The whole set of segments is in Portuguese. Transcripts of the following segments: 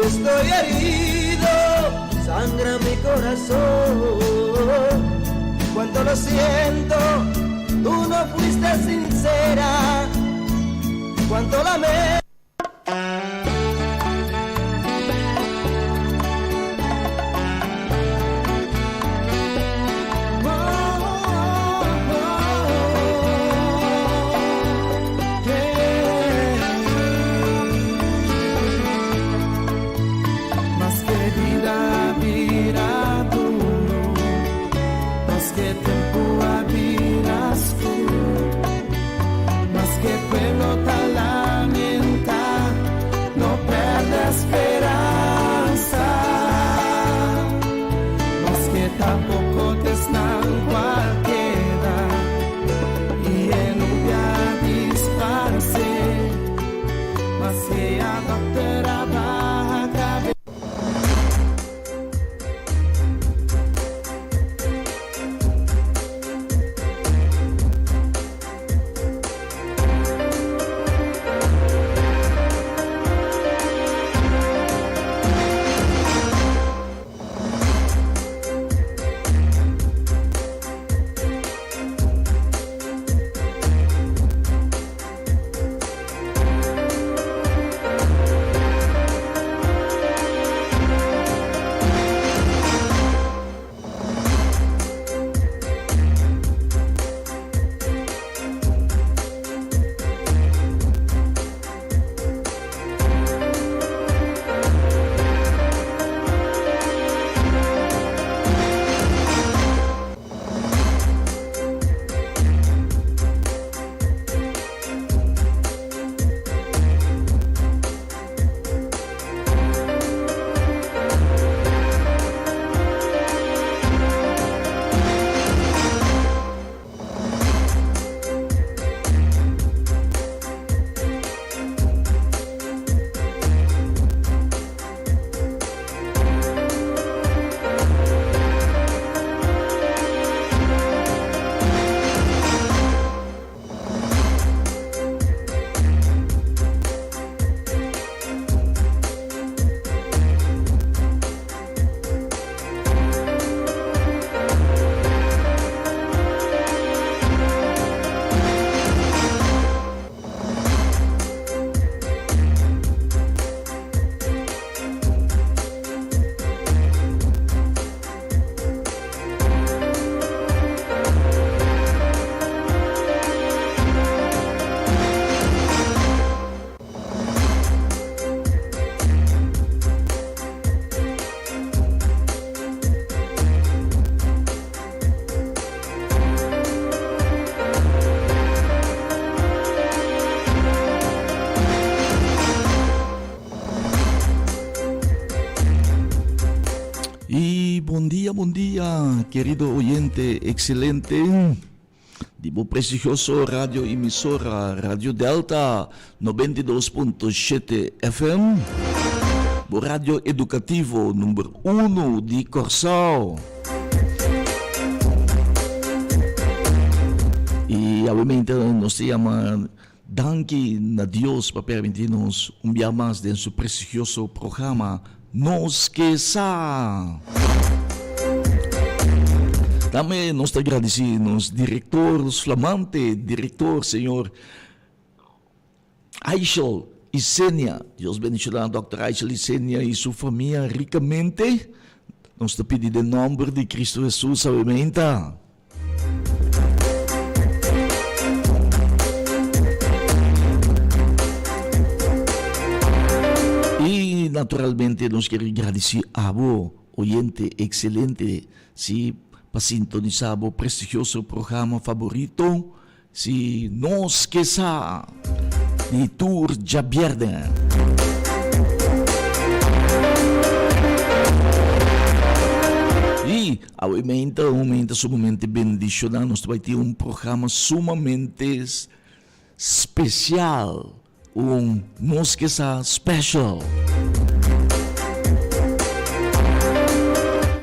estoy herido, sangra mi corazón. Cuánto lo siento, tú no fuiste sincera. Cuánto lamento. Buen día, querido oyente excelente de mi prestigioso radio emisora Radio Delta 92.7 FM, o radio educativo número 1 de Corsal. E obviamente nós temos danke a Deus por permitir-nos dia mais de seu prestigioso programa Não Esqueça. Também nós agradecemos diretores flamante, diretor senhor Aichel e Sênia. Deus bendiga a Dr. Aichel e Sênia e sua família ricamente. Nós te pedimos em nome de Cristo Jesus, obviamente. E naturalmente nós queremos agradecer a você, oyente excelente, se para sintonizar o prestigioso programa favorito, se não esqueça de Tour Jabierde. E, obviamente, sumamente bendicionado, nós vamos ter programa sumamente especial, não esqueça special.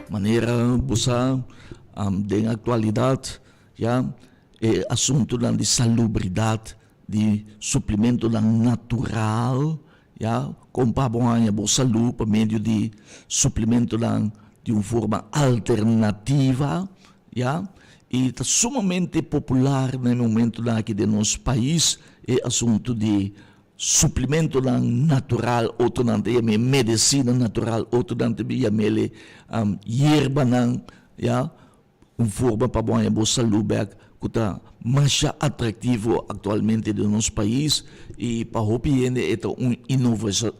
Maneira, você de atualidade, já assunto de salubridade, de suplemento natural, com pabanha boa saúde por meio de suplemento lang de uma forma alternativa, e está sumamente popular no momento aqui do nosso país é assunto de suplemento lang natural, outro não tem medicina natural, outro não tem hierba lang, uma forma para boa saúde que está mais atrativo atualmente no nosso país e para o país é uma inovação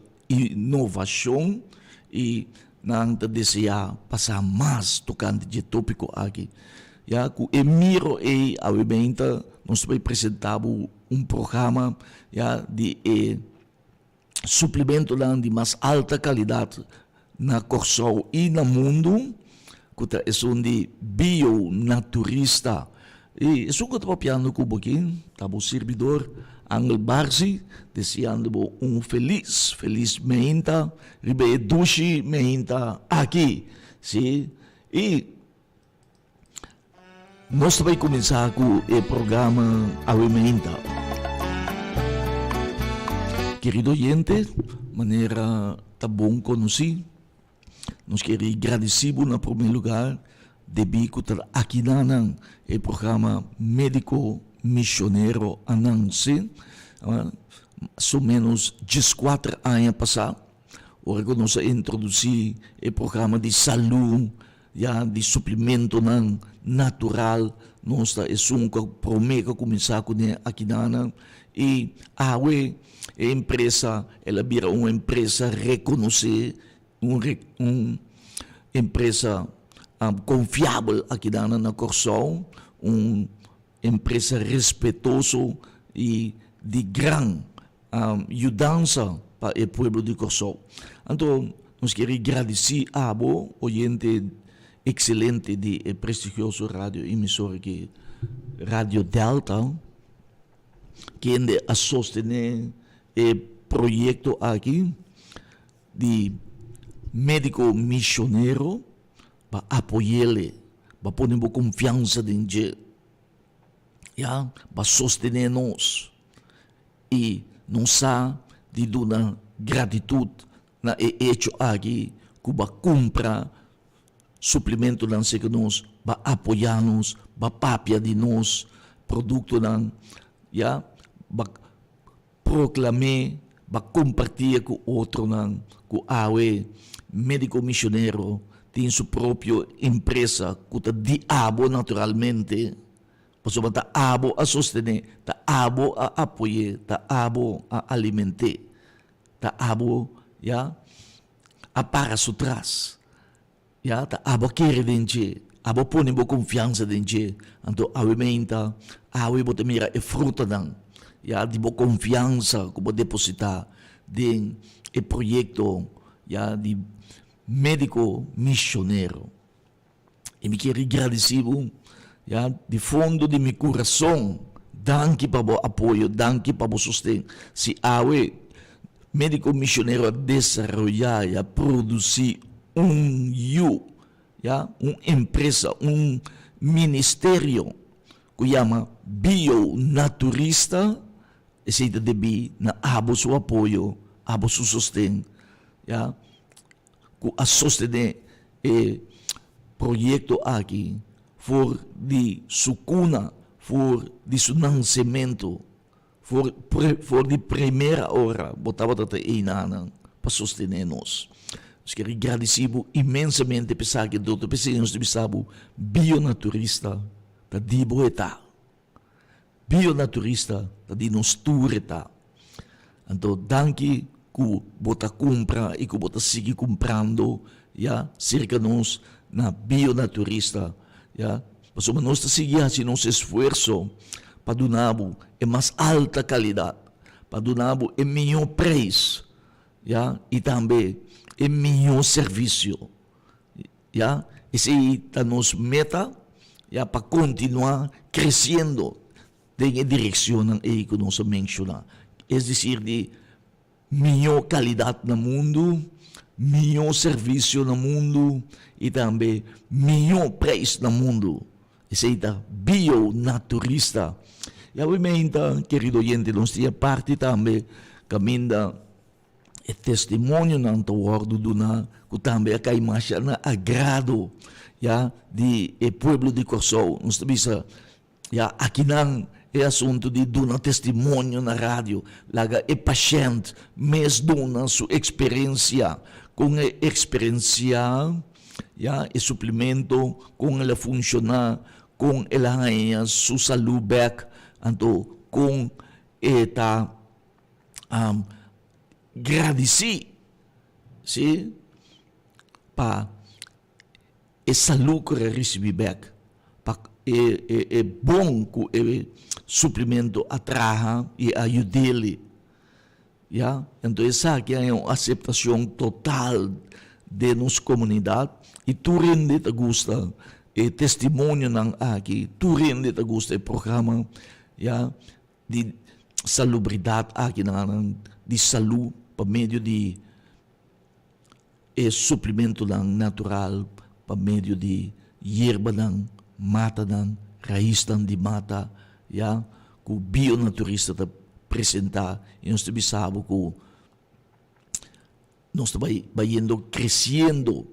e não desejar passar mais tocante de tópico aqui. Com Emiro e a Webenta, nós apresentamos um programa de suplemento de mais alta qualidade na Corsol e no mundo, que é um de bionaturista. E isso que eu estou piando com o pouquinho, o servidor Angel Barzi, desejando feliz meinta, ribe dushi meinta aqui, sim? E nós vamos começar com o programa Awemeinta. Querido oyente, maneira tá bom conhecer, nós queremos agradecer no primeiro lugar de bico aqui na o programa médico missioneiro ananse, mais ou menos 14 anos passados, agora que nós introduzir o programa de saúde, de suplemento natural, nós promete começar com aqui na e a empresa, ela vira uma empresa reconhecida, uma empresa confiável aqui na Corsol, uma empresa respeitosa e de grande ajudança para o povo de Corsol. Então, nós queremos agradecer a você, oyente excelente de prestigioso rádio emissora que Rádio Delta, que a sostener o projeto aqui de médico missioneiro para apoiá-lo, para pôr confiança em Deus, para sostener nós e nos de dar gratitude na hecho aqui que para comprar suplemento não sei que nós para apoiar-nos, para papia de nós produto não, para proclamar, para compartilhar com outro não, com a médico missioneiro tem sua própria empresa que está diabo naturalmente, para está abo a sostener, está abo a apoiar, está abo a alimentar, está abo a para su trás, está abo a querer dentro, abo põe boa confiança dentro, então a menta, a botar mira é fruta não, de boa confiança que vou depositar em o projeto de médico missioneiro. E me quero agradecer de fundo de meu coração, danke para o apoio, danke para o sustento. Se a médico missioneiro a desenvolver e a produzir uma empresa, ministério que chama bionaturista, esse deve na abo seu apoio, abo seu sustento, que a sostener o projeto aqui, for de sua cuna, for de seu nascimento, for de primeira hora, botava aí para sostener nós. Nós queremos agradecer imensamente pensar que doutor pessoas de sabe bionaturista da de boeta, bionaturista da de nos tureta. Então, danke que bota compra e que bota seguir comprando, cerca nós na bionaturista, mas nós está seguindo assim nosso esforço para donar é mais alta qualidade, para donar é melhor preço, e também é melhor serviço, esse é a nossa meta, para continuar crescendo em direção que nós mencionamos, é dizer, de melhor qualidade no mundo, melhor serviço no mundo e também melhor preço no mundo. Esse é bionaturista. E obviamente, querido oyente, nós temos parte também caminho e testemunho ng tawardo do na kutambe kay masya na agrado ya di pueblo de Corsou. Nós bisa ya akinang assunto de dona testemunho na rádio, laga paciente, mas dona sua experiência, com a experiência, ya, suplemento, com ela funcionar, com ela ganha sua saúde back, anto, com eta agradeci, sim, pa saúde que recebi back, pa bom que suplemento atraja e ajude-lhe. Yeah? Então, essa aqui é uma aceitação total de nossa comunidade e tu rende te gusta e testemunho não aqui, tu rende te gusta o programa yeah? De salubridade aqui de saúde por meio de suplemento natural por meio de hierba mata raiz de mata ya que o bionaturista está apresentar e nós também sabemos que nós estamos indo crescendo,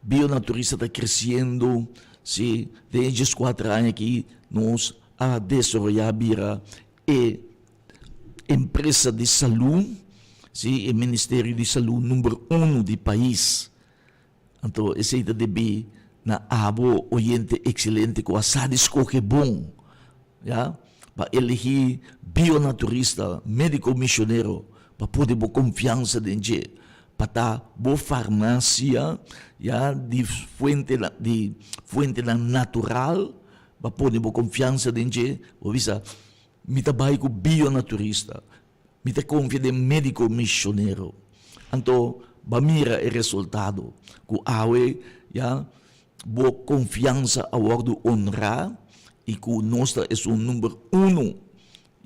bionaturista está crescendo, se desde os 4 anos aqui nós a desenvolver e empresa de saúde, se o Ministério de Saúde número 1 do país, então esse deve na abo oriente excelente com a sadisco que bom. Ja, para elegir bionaturista, médico missionário, para poder ter confiança dentro, para estar boa farmácia, ja, de fonte natural, para poder ter confiança dentro, ou visa, me trabalho com bionaturista, me te confia de médico missionário, então, para mira o resultado, com awe, ja, boa confiança ao ordem honrar e que nós é o número 1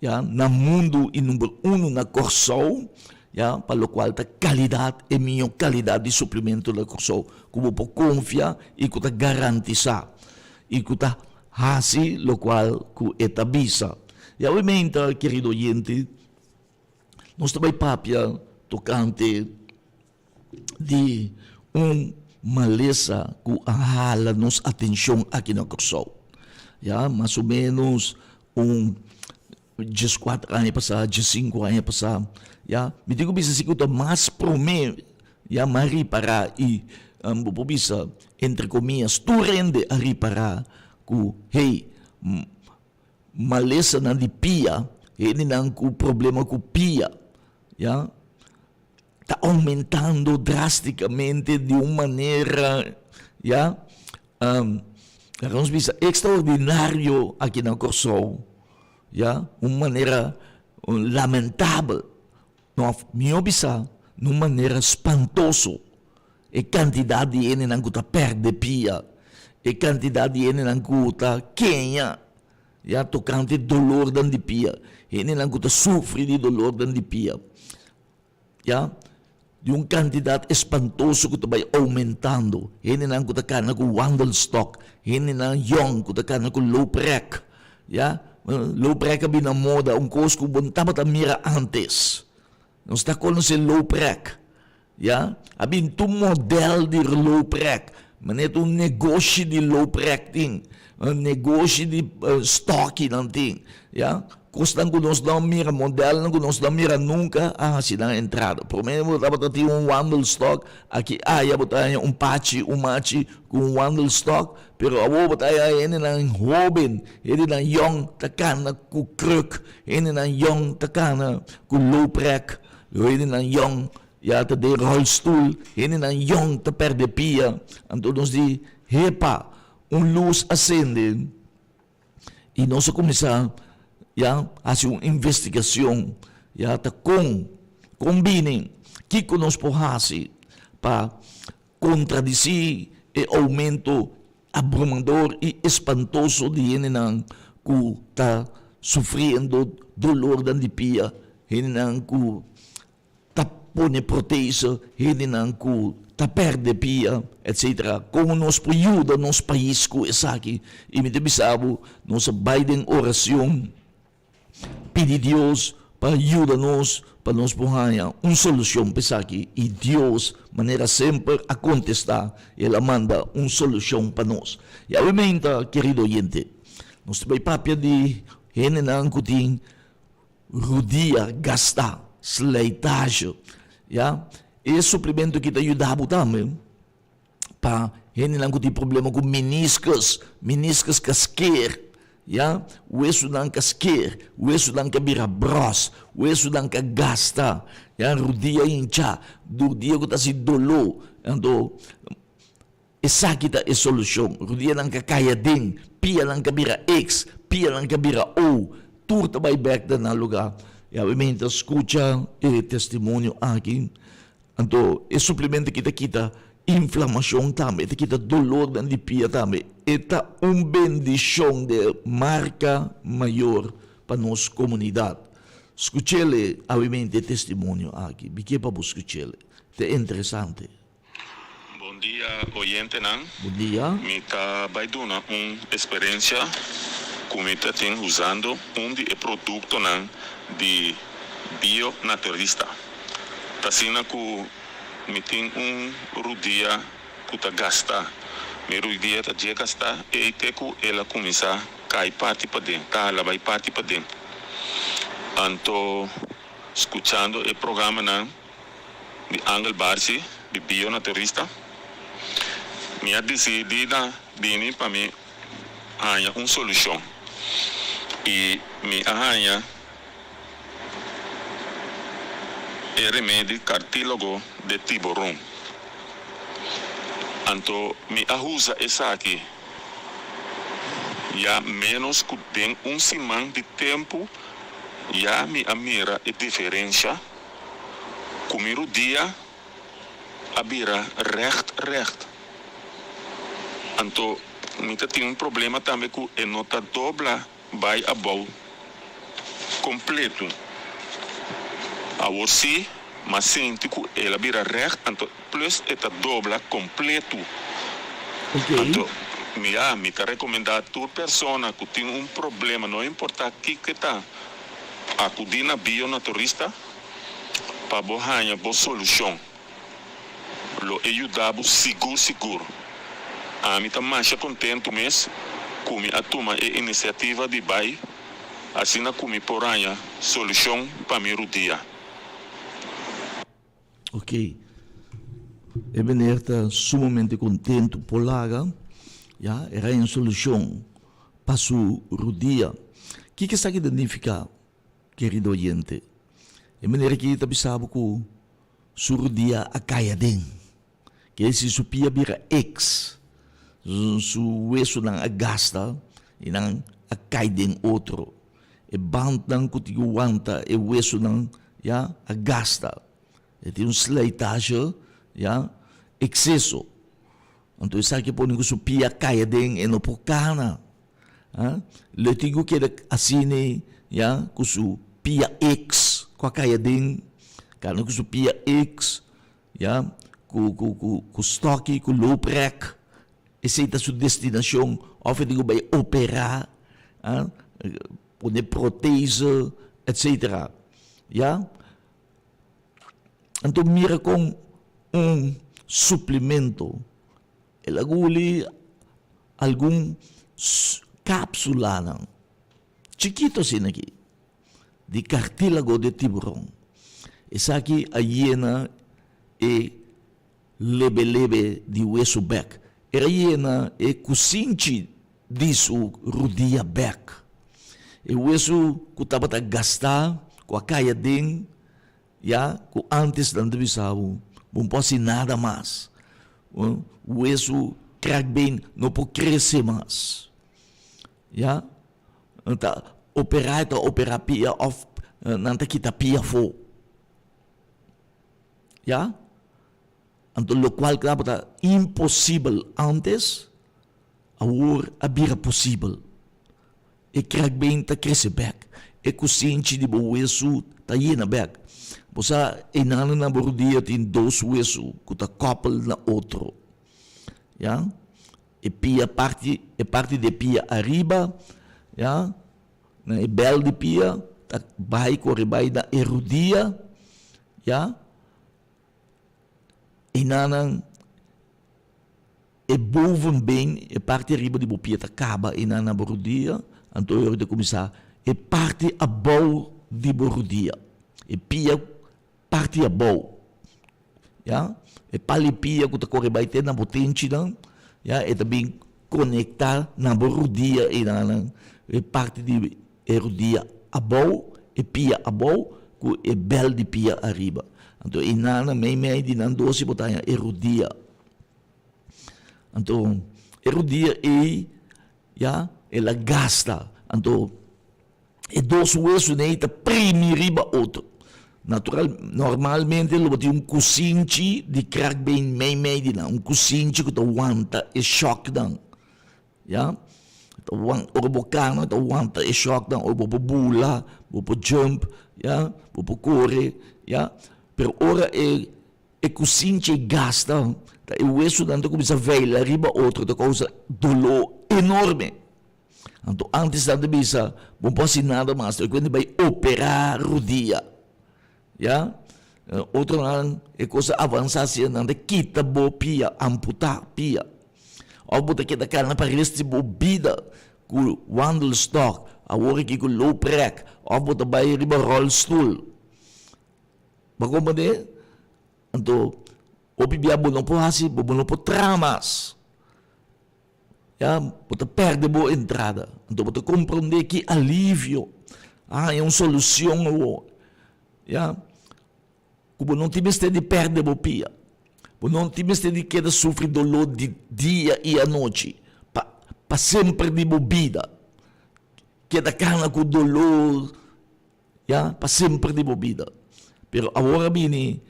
ya, no mundo e número 1 na Corsou, ya, para o qual a qualidade é minha qualidade de suplemento da Corsou, como por confiar e que está garantizar e que está assim, o qual que etabisa. E obviamente, querido oyente, nós também papia tocante de maleza que ahala nos atenção aqui na Corsou. Ya, mais ou menos 4 anos passados, 5 anos passados, ya, me digo bisa se que mais promete, ya, mari para e bisa entre comillas, tu rende a reparar que hey, maleza na di pia, ele não com problema com pia, ya, está aumentando drasticamente de uma maneira, ya, vamos dizer, extraordinário aqui na Corsou, ya, uma maneira lamentável, não me observa, de uma maneira espantosa, e quantidade de gente não está perde pia, e quantidade de gente não está quenha, ya, tocante dolor dentro de pia, gente não está sofre de dolor dentro de pia, ya, de uma quantidade espantosa que vai aumentando. Ele não está cana com Wandelstock, ele não young que está cana com low prek, ya, low prek é na moda, coisa que bom estava mira antes. Não está conhecendo low prek, ya, abin tu modelo de low prek, mas é um negócio de low prek ting, negócio de stock não ting, ya. Custam que nós não mira modelo, não que nós não mira nunca se na entrada. Primeiro, eu ter Wandelstock, aqui, eu botar patch, match com Wandelstock, pero eu botar ele na Robin, ele na Young, takana com Kruk, ele na Young, takana com low prek, ele na Young, ja, te de rolstoel, ele na Young, te perde pia, então nós de hepa, luz acende, e nós começamos ya, hace uma investigação, ya, tá combinem que nós podemos para contradizer o aumento abrumador e espantoso de gente que está sofrendo dolor de pia, gente que está pondo proteína, gente que está perde pia, etc. Como nós podemos ajudar nosso país com isso aqui, e me debisabo, nós Biden oração, pedir Deus para ajuda-nos, para nos ponhar uma solução para aqui. E Deus, maneira sempre a contestar, Ele manda uma solução para nós. E obviamente, querido oyente, nós temos papel de renenar que tem rodia, gastar, sleitagem, ja? E suplemento que te ajuda também para renenar que tem problema com meniscos casqueiro. Ya, o isso não casquer, o isso não cabira bros, o isso não gasta, ya, rodia incha, do dia que tá se dolor, então essa aqui tá a solução, rodia não caia den, pia não cabira X, pia não cabira O, tudo vai back da na lugar, e obviamente escuta o testemunho aqui, então é suplemento que kita inflamação também, kita dolor dan di pia também. Esta bendição de marca maior para nossa comunidade. Escutele, obviamente, testemunho aqui. Bique para escutele. É interessante. Bom dia, oyente, não? Bom dia. Me está dando uma experiência como está usando de produto não de bio-naturalista. Está sendo que me tem rodia que está gasta. Me rodia está gasta e até que ela começa a cair parte para dentro. Ela vai parte para dentro. Então, escutando o programa não de Angel Barsi, de bio-naturalista, me ha decidido para mim arranjar uma solução. E me arranja o remédio cartílago de tiburão. Então, me ajuda essa aqui. Já menos que tem semana de tempo, já me mira a diferença. Comer o dia, a vira reto. Então, me tem problema também que a nota dobla vai a bom completo. A você, mas sente que ela vira reto, então, plus esta dobla completo. Okay. Então, me está recomendado a toda pessoa que tem problema, não importa o que está, acudir na bio-naturalista para ganhar boa solução. Lo ajudar seguro. A mim está mais contente mesmo com a tomar a iniciativa de vai, assim como por ganhar solução para meu dia. Ok. Ebenezer está sumamente contente por lá, já era uma solução para sua rodia. O que está aqui identificar, querido oyente? Ebenezer aqui está pensando que sua rodia a caia dentro, que se supia vira X, su hueso não a gasta e não a cai dentro outro, e band não que te aguanta e hueso não já a gasta. Tem um sleitagem, já, excesso. Então, isso aqui pode que pia caia dentro e não por cana. Le digo que assim, já, que su pia X, com a caia dentro, cara, que su pia X, já, com estoque, com low break, essa é a sua destinação, ou digo vai operar, poder proteger, etc. Já? Então, mira com suplemento. Ela guli algum cápsula, não? Chiquito assim aqui, de cartílago de tiburão. Essa aqui a hiena é leve de hueso back. A hiena é cocinche disso rodia back. E o hueso que estava a gastar com a caia dentro, já, antes da entrevista, não pode nada mais. O hueso crack bem, não pode crescer mais. Já? Então, operar pia, não tem que estar pia for. Já? Então, o qual é impossível antes, agora é possível. E crack bem, está crescer back. E consciente de o hueso, está indo back. Você inano na bordia tem dois huesos que está coupled na outro, já? E pia parte de pia arriba, já? E bel de pia bahay ko ribay na erudia, ya, inanang boven bem, parte riba di bopia kaba inana borudia, anto eu de começar, parte abou di borudia, pia parte abou, ya, palipia que ta corre vai ter na potente não, ya, também conectar na borudia inana, parte di erudia abou, pia abou, ku bel di pia arriba, anto inana mei di nan doce botanya erudia. Então, erudia ela gasta. Então, dois huesos neita primi riba outro. Normalmente, ele tem cocinche de crack bem meio de não. Cocinche que aguanta e choque não. Já? O bocano aguanta e choque não. O bula, o jump, já? O corre, já? Pero ora cocinche gasta. O hueso tanto começa a ver riba outro, da causa dolor enorme. Então, antes de bisa, não posso nada mais. Quando vai operar rodia, já? Outro ano é coisa avançada, não quita bo pia, amputar pia. Ou botar que da carne para reste bo vida, com wandelstock, a hora que com low prek, ou botar vai riba rollstool. Bagulho de, então o bibia não pode não pode tramas, já, pode perder boa entrada, então pode compreender que alívio, é uma solução, já, como não tivesse de perder boa pia, não tivesse de queda sofrer dolor de dia e a noite, para sempre de bebida, queda carne com dolor, já, para sempre de bebida, pero agora bem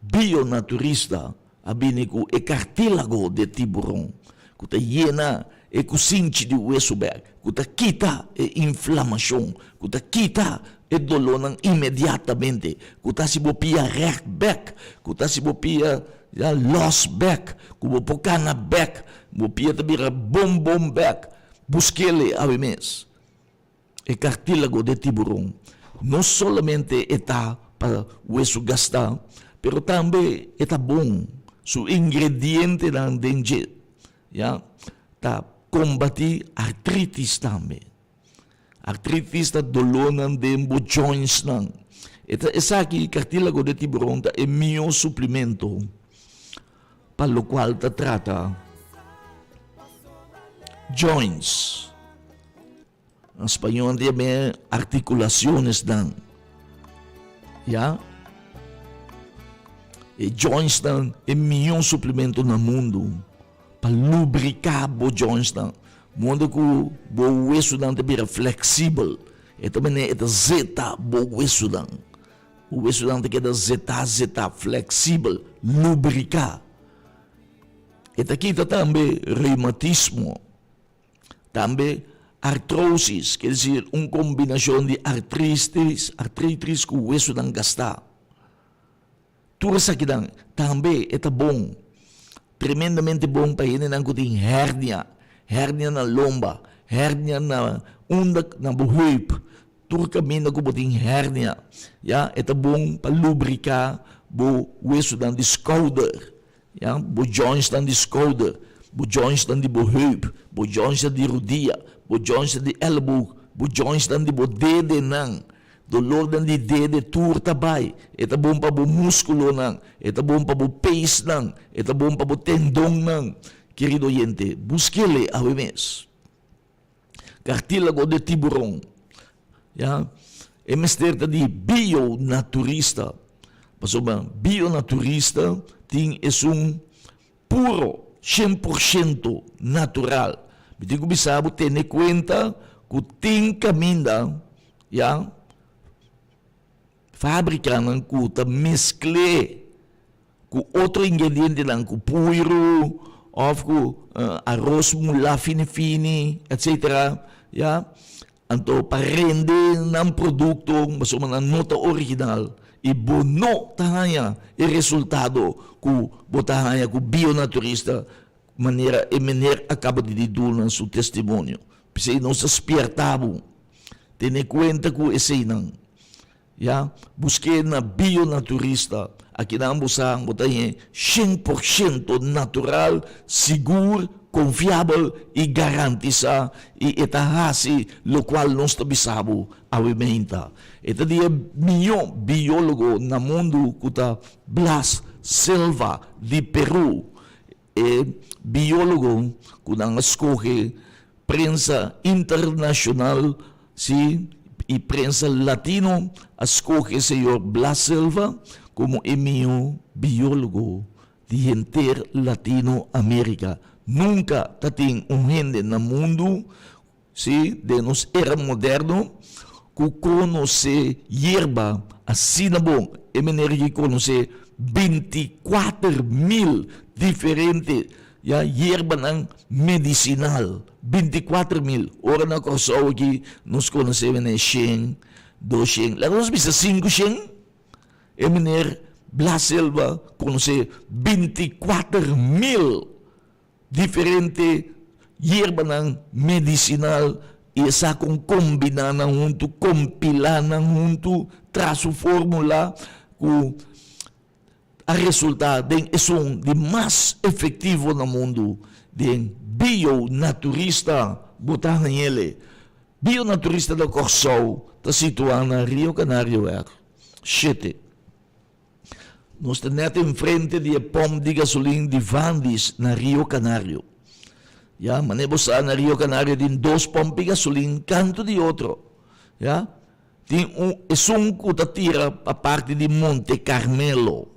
bionaturista abine com o cartílago de tiburão, que está llena e cocinche de hueso back, que está quita a inflamação, que está quita o dolor imediatamente, que está se bopia recht back, que está se bopia lost back, que bopocana back, bopia também bom back, busquele a mês. O cartílago de tiburão não somente está para o hueso gastar, pero também está bom, su ingrediente ng dengue, ya, ta combatir artritis também. Artritis ta dolor ng dembo joints nang. Essa aqui, cartílago de tiburão, é meu suplemento, para o qual ta trata joints. Em espanhol, também articulações nang. Ya, e joints dan é melhor suplemento no mundo para lubricar o joints dan. Mundo que o hueso dan também é flexível. E também é zeta o hueso dan. O hueso dan tem que zeta flexível, lubricar. E aqui também reumatismo, também artrose, quer dizer, uma combinação de artritis com o hueso dan gastar. Tudo isso aqui também é bom, tremendamente bom para ele não tem hérnia na lomba, hérnia na onda na heup, tudo caminho como tem hérnia, já é bom para lubricar o hueso de shoulder, já, o joints de shoulder, o joints de heup, o joints de rodilha, o joints de elbow, o joints de dedo não. Dolor de dedo turta bai, é bom para o músculo não, é bom para o peito não, é bom para o tendão não. Querido oyente, busque-le a mês. Cartílago de tiburão, já, é mestre de bionaturista. Mas o bionaturista tem puro, 100% natural. Tem que saber ter em conta que tem caminho, já, fabricando com mescle com outro ingrediente lang com puiro ou com arroz mula fini etc. Ya, então para render um produto mas uma nota original e bono tahaya o resultado com botahaya com bionaturista maneira acaba de dizer no seu testemunho. Se não se espertava Tiene cuenta ku esenang. Ya, busque na bionaturista. Aqui na ambosang botaye 100% natural, seguro, confiável e garantiza e etahasi lo qual nós tabisabo awimenta. Ito dia milyon biólogo na mundo kuta Blas Silva de Peru. Biólogo kunang escoge prensa internacional e prensa latino escoge senhor Blas Silva como meu biólogo de enter Latinoamérica. Nunca tating gente no mundo, de nos era moderno, que conhece hierba assim na bom, e maneira conhece 24,000 diferentes hierba ng medicinal. 24,000. Ora na korso aqui, nos conhecemos 100, 200. Lá nós bisa 5 100. E maneira Blas Silva conhece 24,000 diferentes hierba ng medicinal e essa com combinar na junto, compilar na junto, traço fórmula com a resultado de de mais efetivo no mundo de bionaturista botar ele. Bionaturista do Corsol está situado na Rio Canário 7. Nós estamos em frente de pom de gasolina de Vandis na Rio Canário. Ya, manebos na Rio Canário tem 2 pompos de gasolina, canto de outro. Ya, tem que tira a parte de Monte Carmelo.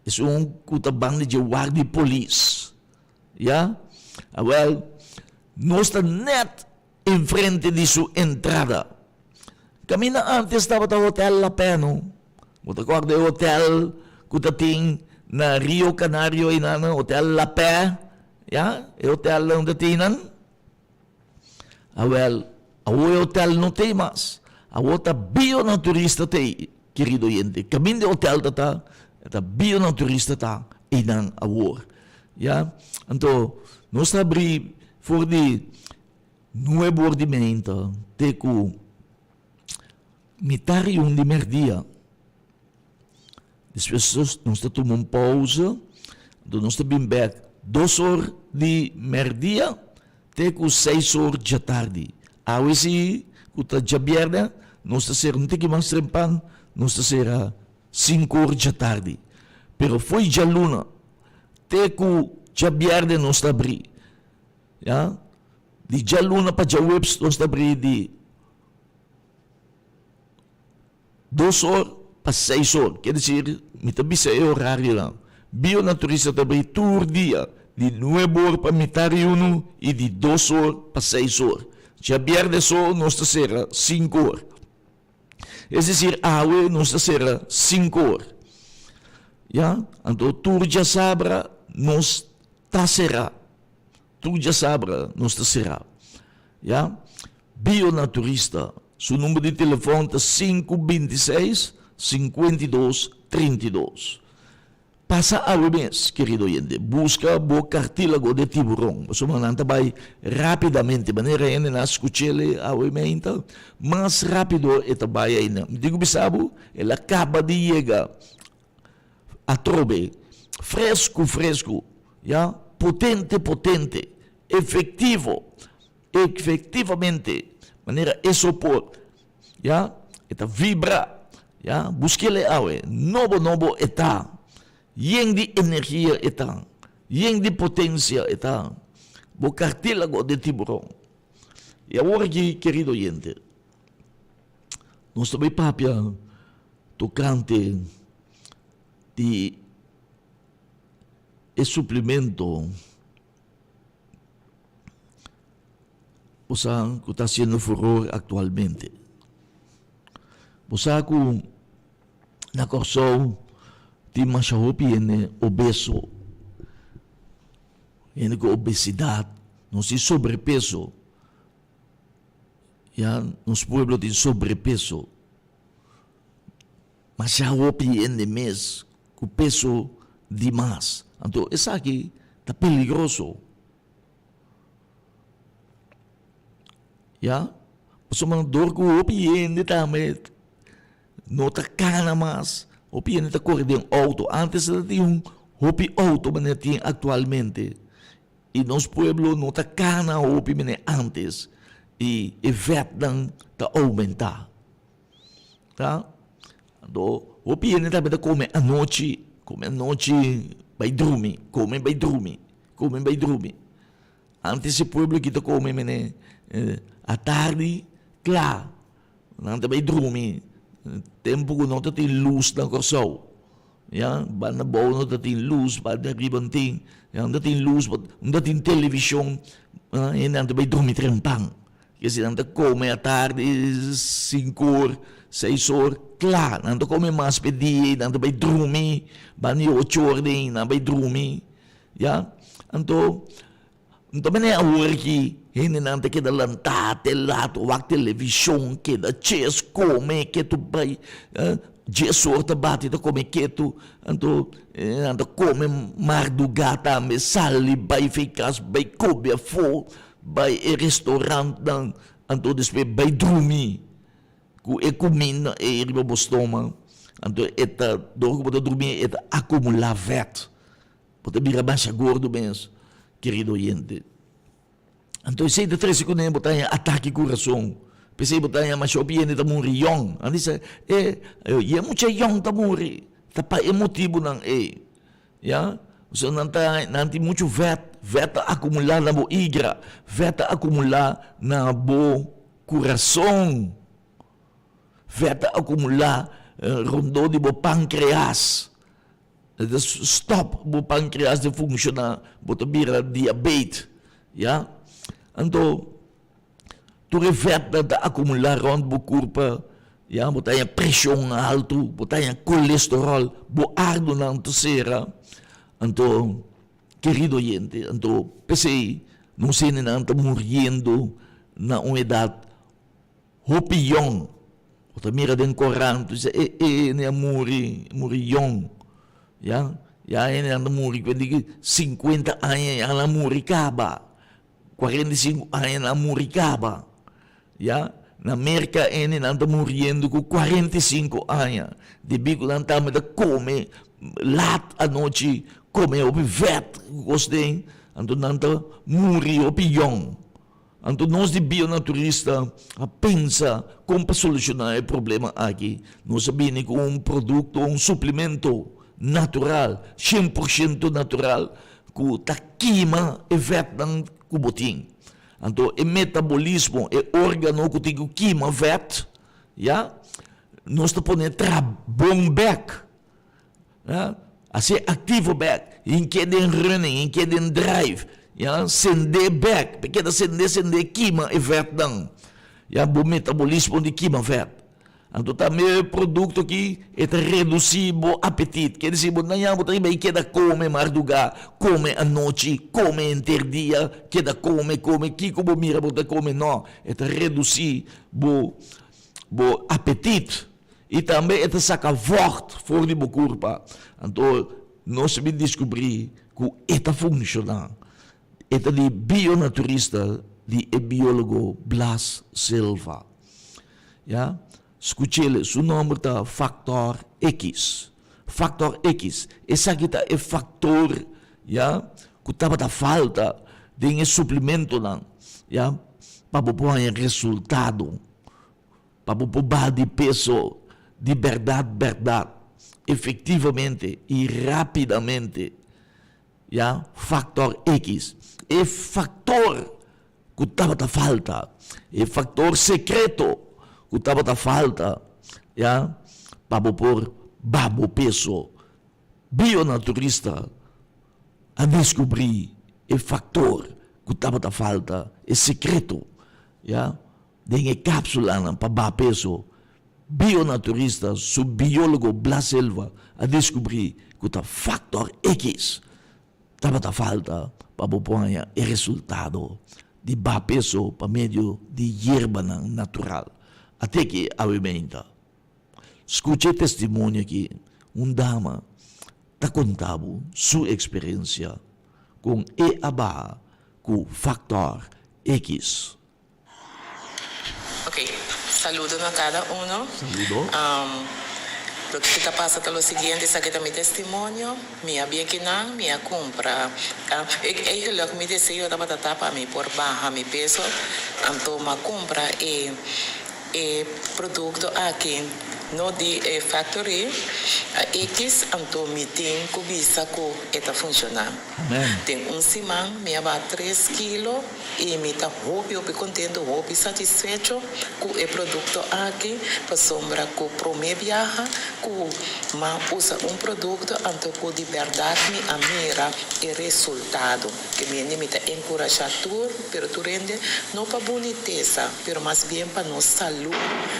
Que banda de guarda polícia. Ya, nós estamos em frente de sua entrada. Camina antes estava o Hotel La Pena. Você acorda o hotel que tem na Rio Canário e na Hotel La Pé, é o hotel onde tem o hotel não tem mais. A outra bionaturista tem, querido gente. Caminho de hotel está, a bionaturista está e não a war. Então, nós abrimos for de novo ordimento, teco mitarium de merdia. Depois nós tomamos pausa, nós estamos back 2 horas de merdia, até 6 horas da tarde. Aí se kuta jabierda, nós estamos não mais trempang, nós estamos 5 horas da tarde. Pero foi já luna, até jabierda nós estamos abrir. De já luna para já webs nós estamos abrir de 2 horas para 6 horas. Quer dizer, mitabisa é horário lá. Bionaturista também tour dia, de 9 horas para metade 1 e de 2 horas para 6 horas. Já viernes só, nós será 5 horas. É dizer, awe nós será 5 horas. Então, tour já sabra, nós será. Tour já sabra, nós será. Bionaturista, seu número de telefone é 526-5232. Passa ao mês, querido oyente. Busca o cartílago de tiburão. Você vai rapidamente, maneira ainda na escuchele ao mês, mais rápido é também ainda. Digo bisabo, ele acaba de chegar a trobe, fresco, potente, efetivamente, maneira isopor, eta vibra, busque-le awe, novo eta, yen de energia eta, yen de potência eta, o cartílago de tiburão. E agora aqui, querido oyente, nós também papia tocante de suplemento que está sendo furor atualmente. Você que na Corsol tem mais obeso, com obesidade, não se sobrepeso. Nos pueblos tem sobrepeso. Mas já opinião mês com peso demais. Então, isso aqui está perigoso. Pasumandor ko opiende também. Nota cana mas. Opiende ta corre de auto. Antes ela tinha hopi auto, mas tinha atualmente. E nos pueblos nota cana hopi antes. E Vietnam ta aumentar. Tá? Então, opiende também ta come a noite vai dormir. Antes o pueblo que ta come a tarde, claro, não vai dormir. Tempo que não tem luz na corção. Ya, banda bom não tem luz, banda ribanting, não tem luz, não tem televisão, e não vai dormir trempang. Kasi não come à tarde 5 horas, 6 horas, claro, não come mais pedir, não vai dormir, banda 8 horas, não vai dormir. Ya, então é a hora que hindi nanta kita lantate lato wak televisyon kita chess come keto bay jesor ta bati ta come keto anto nanta come mardugata me sali bay fikas bay kobia fo bay restaurant dan anto despe bay drumi ku ekumin e riba bostoma anto eta dorgo bota dormir eta acumular vet bota bira baixa gordo bens querido oyente. Então, sei de 3 segundos, botar ataque coração. Pensei botar mas eu piene ta muri yong. Ani sa mucha yong ta muri. Tapa emotivo nang Ya? So nanti muito vet acumular na bo igra, vet acumular na bo coração. Vet acumular rondo de bo pancreas. Stop bo pancreas de funcionar, botar bira diabetes. Ya? Então, tu reverte da acumular rond bo corpo, ya, botanya pressão alto, botanya colesterol, bo ardo na terceira. Então, querido oyente, então, pensei, não sei nem nada morrendo na uma idade hopião. Bota mira den Coran, tu diz, ne morri young, ya, ne anda morri, quando 50 anos, ela morri caba. 45 anos na Muricaba. Ya? Na América, ele anda morrendo com 45 anos. De bico, ele anda come lat à noite, come o vet, gostei. Então, anda morrer o pião. Então, nós de bionaturista, pensa como para solucionar o problema aqui. Nós sabemos que um produto, um suplemento natural, 100% natural, que está queima e vet kuboting. Então, o metabolismo, o órgão que tem que queima vet, ya, nós te põe bom back, ya, assim ativo back, em que den running, em que den drive, ya, sende back, porque da sende queima e vet dan, ya, o metabolismo de queima vet. Então, também o produto que é reduzir o apetite. Quer dizer, não é que queda come mardugar, come à noite, come interdia, queda come, que como mira, bota come, não. É reduzir o apetite. E também é sacar forte fora do corpo. Então, nós sabemos descobrir que isso funciona. É de bionaturista, de biólogo Blas Silva. Ya? Escute-le, seu nome está Factor X. Factor X. Esse aqui é fator, ya, que estava da falta de suplemento, não, ya, para pôr resultado, para pôr de peso, de verdade, efetivamente e rapidamente, ya, Factor X. É factor que estava da falta, é factor secreto que estava da falta, ya, para pôr babo peso. Bionaturista a descobrir o factor que estava da falta, é secreto, ya, de cápsula para babo peso. Bionaturista, su biólogo Blas Silva a descobrir que o factor X estava da falta para pôr o resultado de babo peso para meio de hierba natural. Até que aumenta. Escute testemunho aqui. Dama está contando sua experiência com EABA, com Factor X. Ok, saludo a cada uno. Saludo. Lo que está pasando es lo siguiente, esa que mi testimonio, mi abiekina, mi compra. Lo que mi deseo de batata para mí por baja mi peso, toma compra producto aquí no di factory X anto mi tem kubisa ko eta funciona. Tem semana me aba 3 kilo e me tá hopi contento, hopi satisfecho com o produto aqui para sombra com prome viaja com ma usa produto anto com de verdade me amira e resultado que me limita encorajador, pero tu rende não para boniteza, pero mais bem para nos saúde,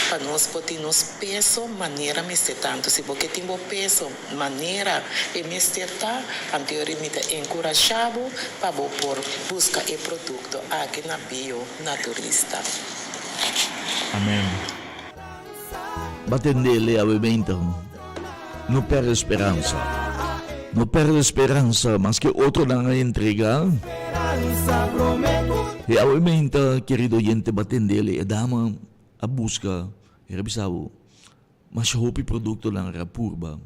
para nos poder nos peso maneira me ser tanto se porque tem peso maneira e me ser tá anterior me tá encorajado para por buscar o produto aqui na bio naturista. Amen. Batendele avevento. Não perde esperança. Não perde esperança, mas que outro não a entregar. E avevento, querido oyente, batendele, e dama a busca, e revisavo, mas hopi produto lang rapurba,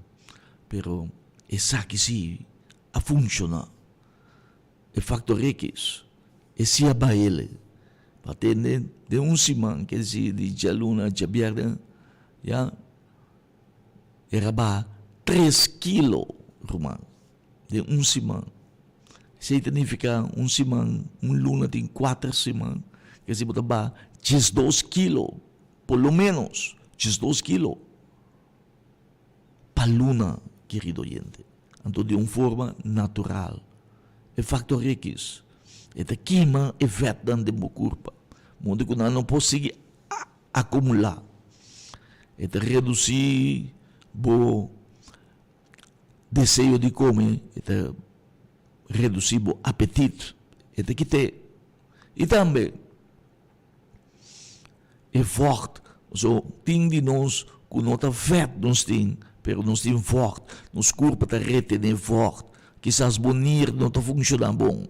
pero esa que si a funciona, e factor X, e si a baile, patende de simang, que si di jaluna, jabiarda, ya, era ba 3 kilo, rumang, de simang. Significa simang, luna tem 4 simang, que si bota ba 12 kilo, por lo menos 12 kilo. Paluna, querido oyente. Então, de uma forma natural. É factor X. É da queima e vetan de meu corpo. Onde que não consegue acumular. É de reduzir o desejo de comer. É de reduzir o apetite. É de quitar. E também é forte. So, tem de nós que não está vet nós tem. Pero nós temos forte, nos corpo está retener forte. Quizás bonir não está funcionando bom.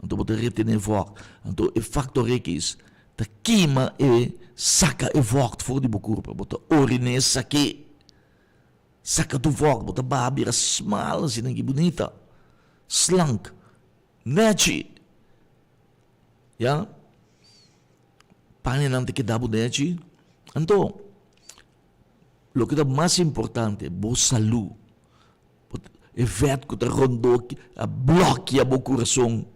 Então, está retener forte. Então, o factor X, está queima e saca e forte fora do corpo. Bota orine, saque. Saca do forte, bota babira small, assim, que bonita. Slank. Nechi. Ya? Pane não tem que dar bonechi. Então, o que é mais importante é a saúde. O feto que está rondou, a bloqueia o coração,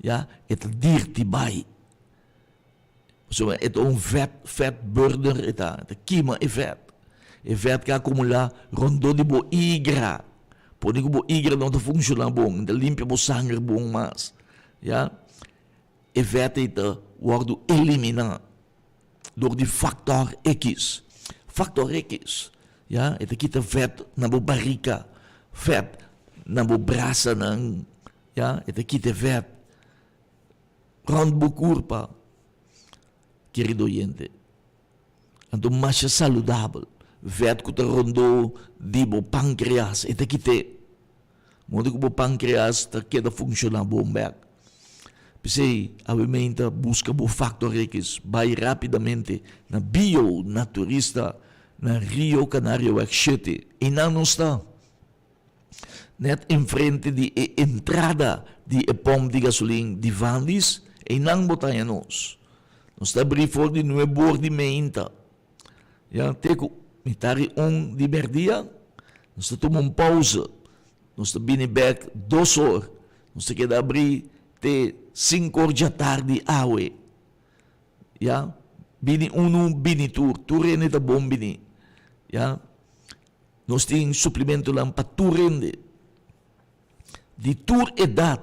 é dirty by. É fat burner, é queima o feto. O feto que acumula rondou de boa igra. Por isso, a igra não funciona bom, não limpa o sangue bom mais. O feto está eliminado door die factor X. Factor X, ja, het kita vet na bo barrica, vet na bo braça nang, ja, het kita vet rond bo curpa, querido oyente. Então mais saudável, vet que te rondo di bo pancreas, het kita, modo que bo pancreas ta queda funcionar bom back. Pensei, a mente busca o factor X, vai rapidamente na bio naturista, na Rio Canario X7, e não está. Net em frente de entrada de pom de gasolina de Vandis, e não botaia nós. Nós está abrir fora de novo bordo de meinta. Já teco, metade de merdia, nós está tomando pausa. Nós está vindo back 2 horas. Nós está querendo abrir te 5 horas da tarde awe. Ya, bini bini tur rende ta bom bini. Ya, nós tem suplemento lang para tur rende. De tur edad.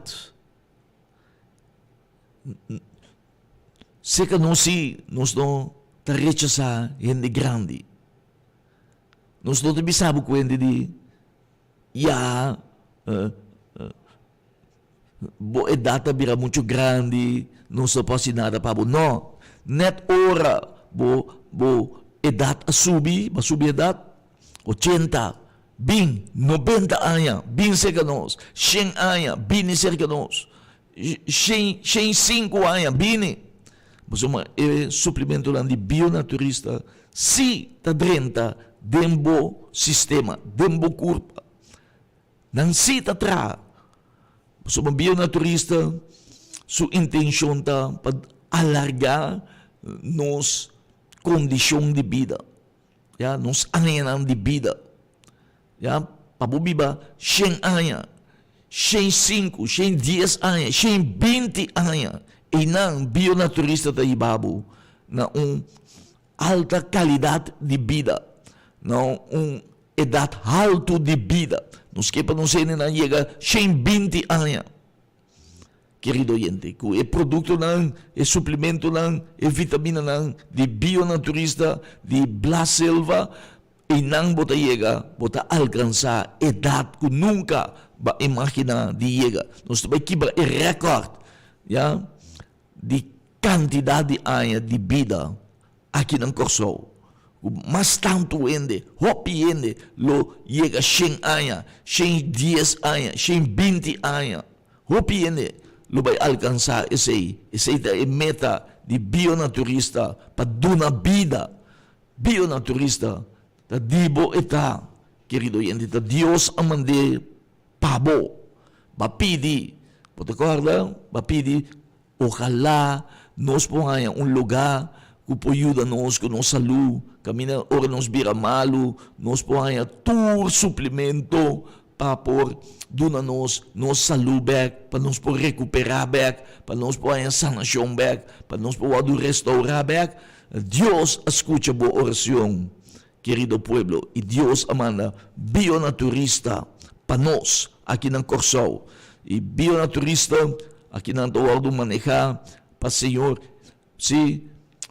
Se que nós não ta rechazar gente grande. Nós não te sabe quando de ya boa data vira muito grande, não se pode nada para não. Net hora, bo edad a subir edad 80, 90 anos, 20 anos, 100 anos, 20 anos, 105 anos, 20. Masuma, suplemento lang di bionaturista, si tadrenta, dembo sistema, dembo kurpa. Nang si tatra, masuma bionaturista, su intensyon ta, pag-alarga nos kondisyon di vida. Ya, nos anyanan di vida. Ya, pabubiba, siyang anya, siyang 5, siyang 10 anya, siyang 20 anya, inang bionaturista ta ibabu na alta kalidad de vida, na edad alto de vida. Nos que para não ser na llega 120 anos. Querido oyente, que é produto não, é suplemento não, é vitamina não, de bionaturista, de Blas Selva, e não bota chega, bota alcançar edad que nunca vai imaginar de chega. Nós também quebra o recorde, já, de quantidade de anos de vida aqui no Corsol. Mas tanto ende, hopi ende, lo chega 100 anos, 110 anos, 120 anos. Hopi ende, lo vai alcançar esse é meta de bionaturista para dar vida. Bionaturista, ta dibo eta, querido ende, ta Deus amande pabo, bapidi, pode acordar, bapidi, ojalá nós ponhamos lugar que pode ajudar-nos com nossa saúde, caminhar hora nos vira malo, nós ponhamos todo suplemento para por dar-nos nossa saúde back, para nos por recuperar back, para nos ponhamos sanação back, para nos poder restaurar back. Deus escuta boa oração, querido pueblo, e Deus amanda bionaturista para nós aqui na Corsol. E bionaturista aqui na Toaldo manejar para Senhor, se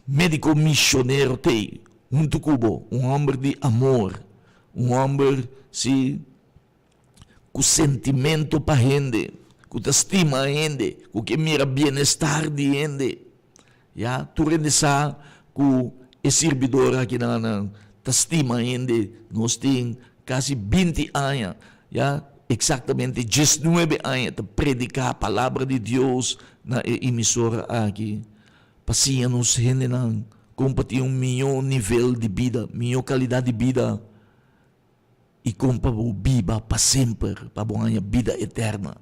médico missionário tem tucubo, homem de amor, homem se com sentimento para gente, com estima a gente, com que mira bem-estar de gente. Já, tu rende sa com o servidor aqui na estima a gente, nós temos quase 20 anos, já, exatamente 19 anos para predicar a palavra de Deus na emissora aqui. Passia-nos gente não compartilhar melhor nível de vida, melhor qualidade de vida e para viva para sempre, para a vida eterna.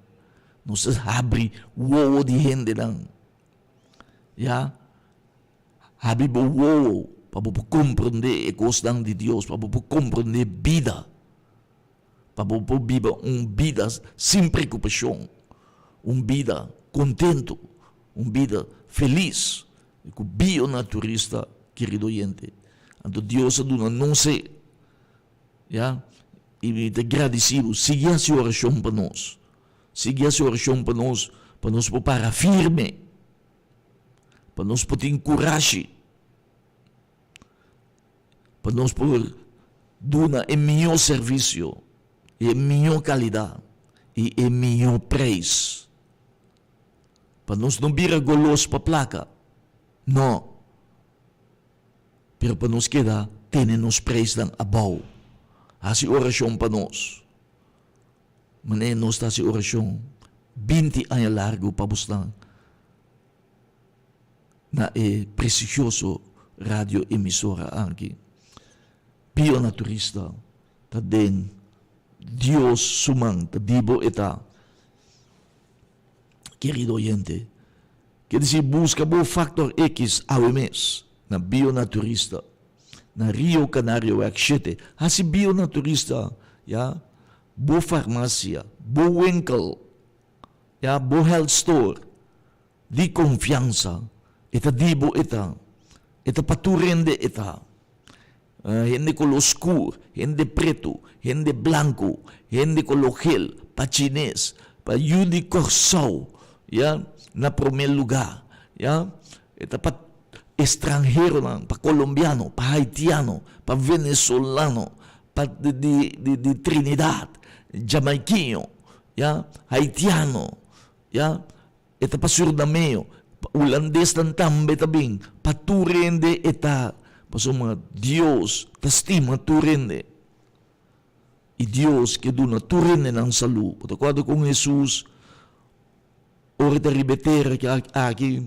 Nos abre o de gente não. Já? Abre o para compreender a coisa de Deus, para compreender vida. Para viver uma vida sem preocupação, uma vida contente, uma vida feliz, com bionaturista, querido oyente. Então Deus aduna não sei, já? E te agradecido, siga a sua oração para nós, siga a sua oração para nós preparar firme, para nós poder coragem, para nós poder dar o melhor serviço, e melhor qualidade e melhor preço. Para nós não vir golos para placa. Não. Pero para nós queda, temos preço ng abaw. Assim oração para nós. Mané nós está si oração 20 anos largo para buscar na precioso radio emissora aqui. Bionaturista, ta den Dios sumang tadibo eta. Querido oyente, quer dizer, busca o factor X ao mês na bionaturista, na Rio Canario X7, assim bionaturista, ya, bo farmácia, bo winkel, ya, bo health store, di confiança, eta dibo eta paturende eta. Hindi color oscuro, hindi preto, hindi blanco, hindi color gel, pa chines, pa yudi corso, ya, na primeiro lugar, ya, ito pa estrangeiro lang, pa colombiano, pa haitiano, pa venezolano, pa de Trinidad, jamaiquino, ya, haitiano, ya, ito pa surdameo, pa ulandes ng tambe tabing, pa turende eta. Pasoma, Deus te estima tu rende. E Deus que duna tu rende ng salu. Patakwado kong Jesus, ori te ribetere aqui,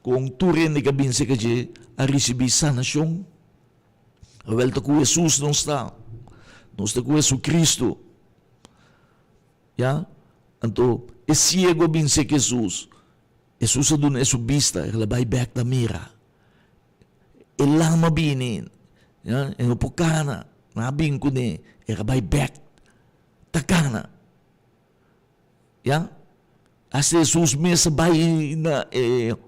kung turin ni kabinse ka je, a recebi sanasyon. Welta ku Jesus não está com Jesus Cristo. Ya, anto é ciego binse Jesus. Jesus adun é subista, ela vai back da mira. Ela mabinin, ya, eno pukana, nabing ko ni, ela vai back takana. Ya, as Jesus me sabay na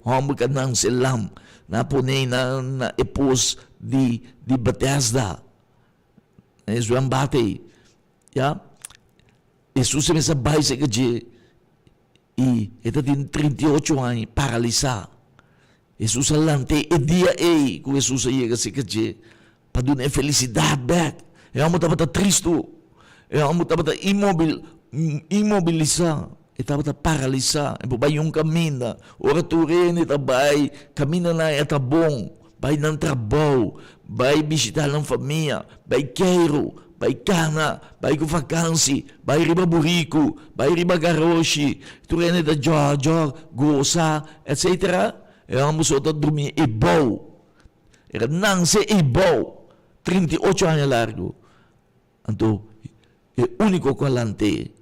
homagan ng silam na punay na epos di Bethesda. João Bate. Ya, Jesus me sabay sa kaje e ito din 38 anos paralisa. Jesus alante e dia kung Jesus ay kasi kaje padun e felicidad back. E amo tapata tristo. E amo tapata imobilisa. Itaba paralisa, bay yung kamina, oraturin itabay, kamina na itabong, bay ng trabaho, bay bisita ng pamilya, bay kero, bay kana, bay kufakansi, bay riba buriko, bay riba garoshi, turin ita jor, gosa, etc. E ang musota dumi ibaw. Era nang se ibaw, 38 anos largo. Anto, e unico kalante,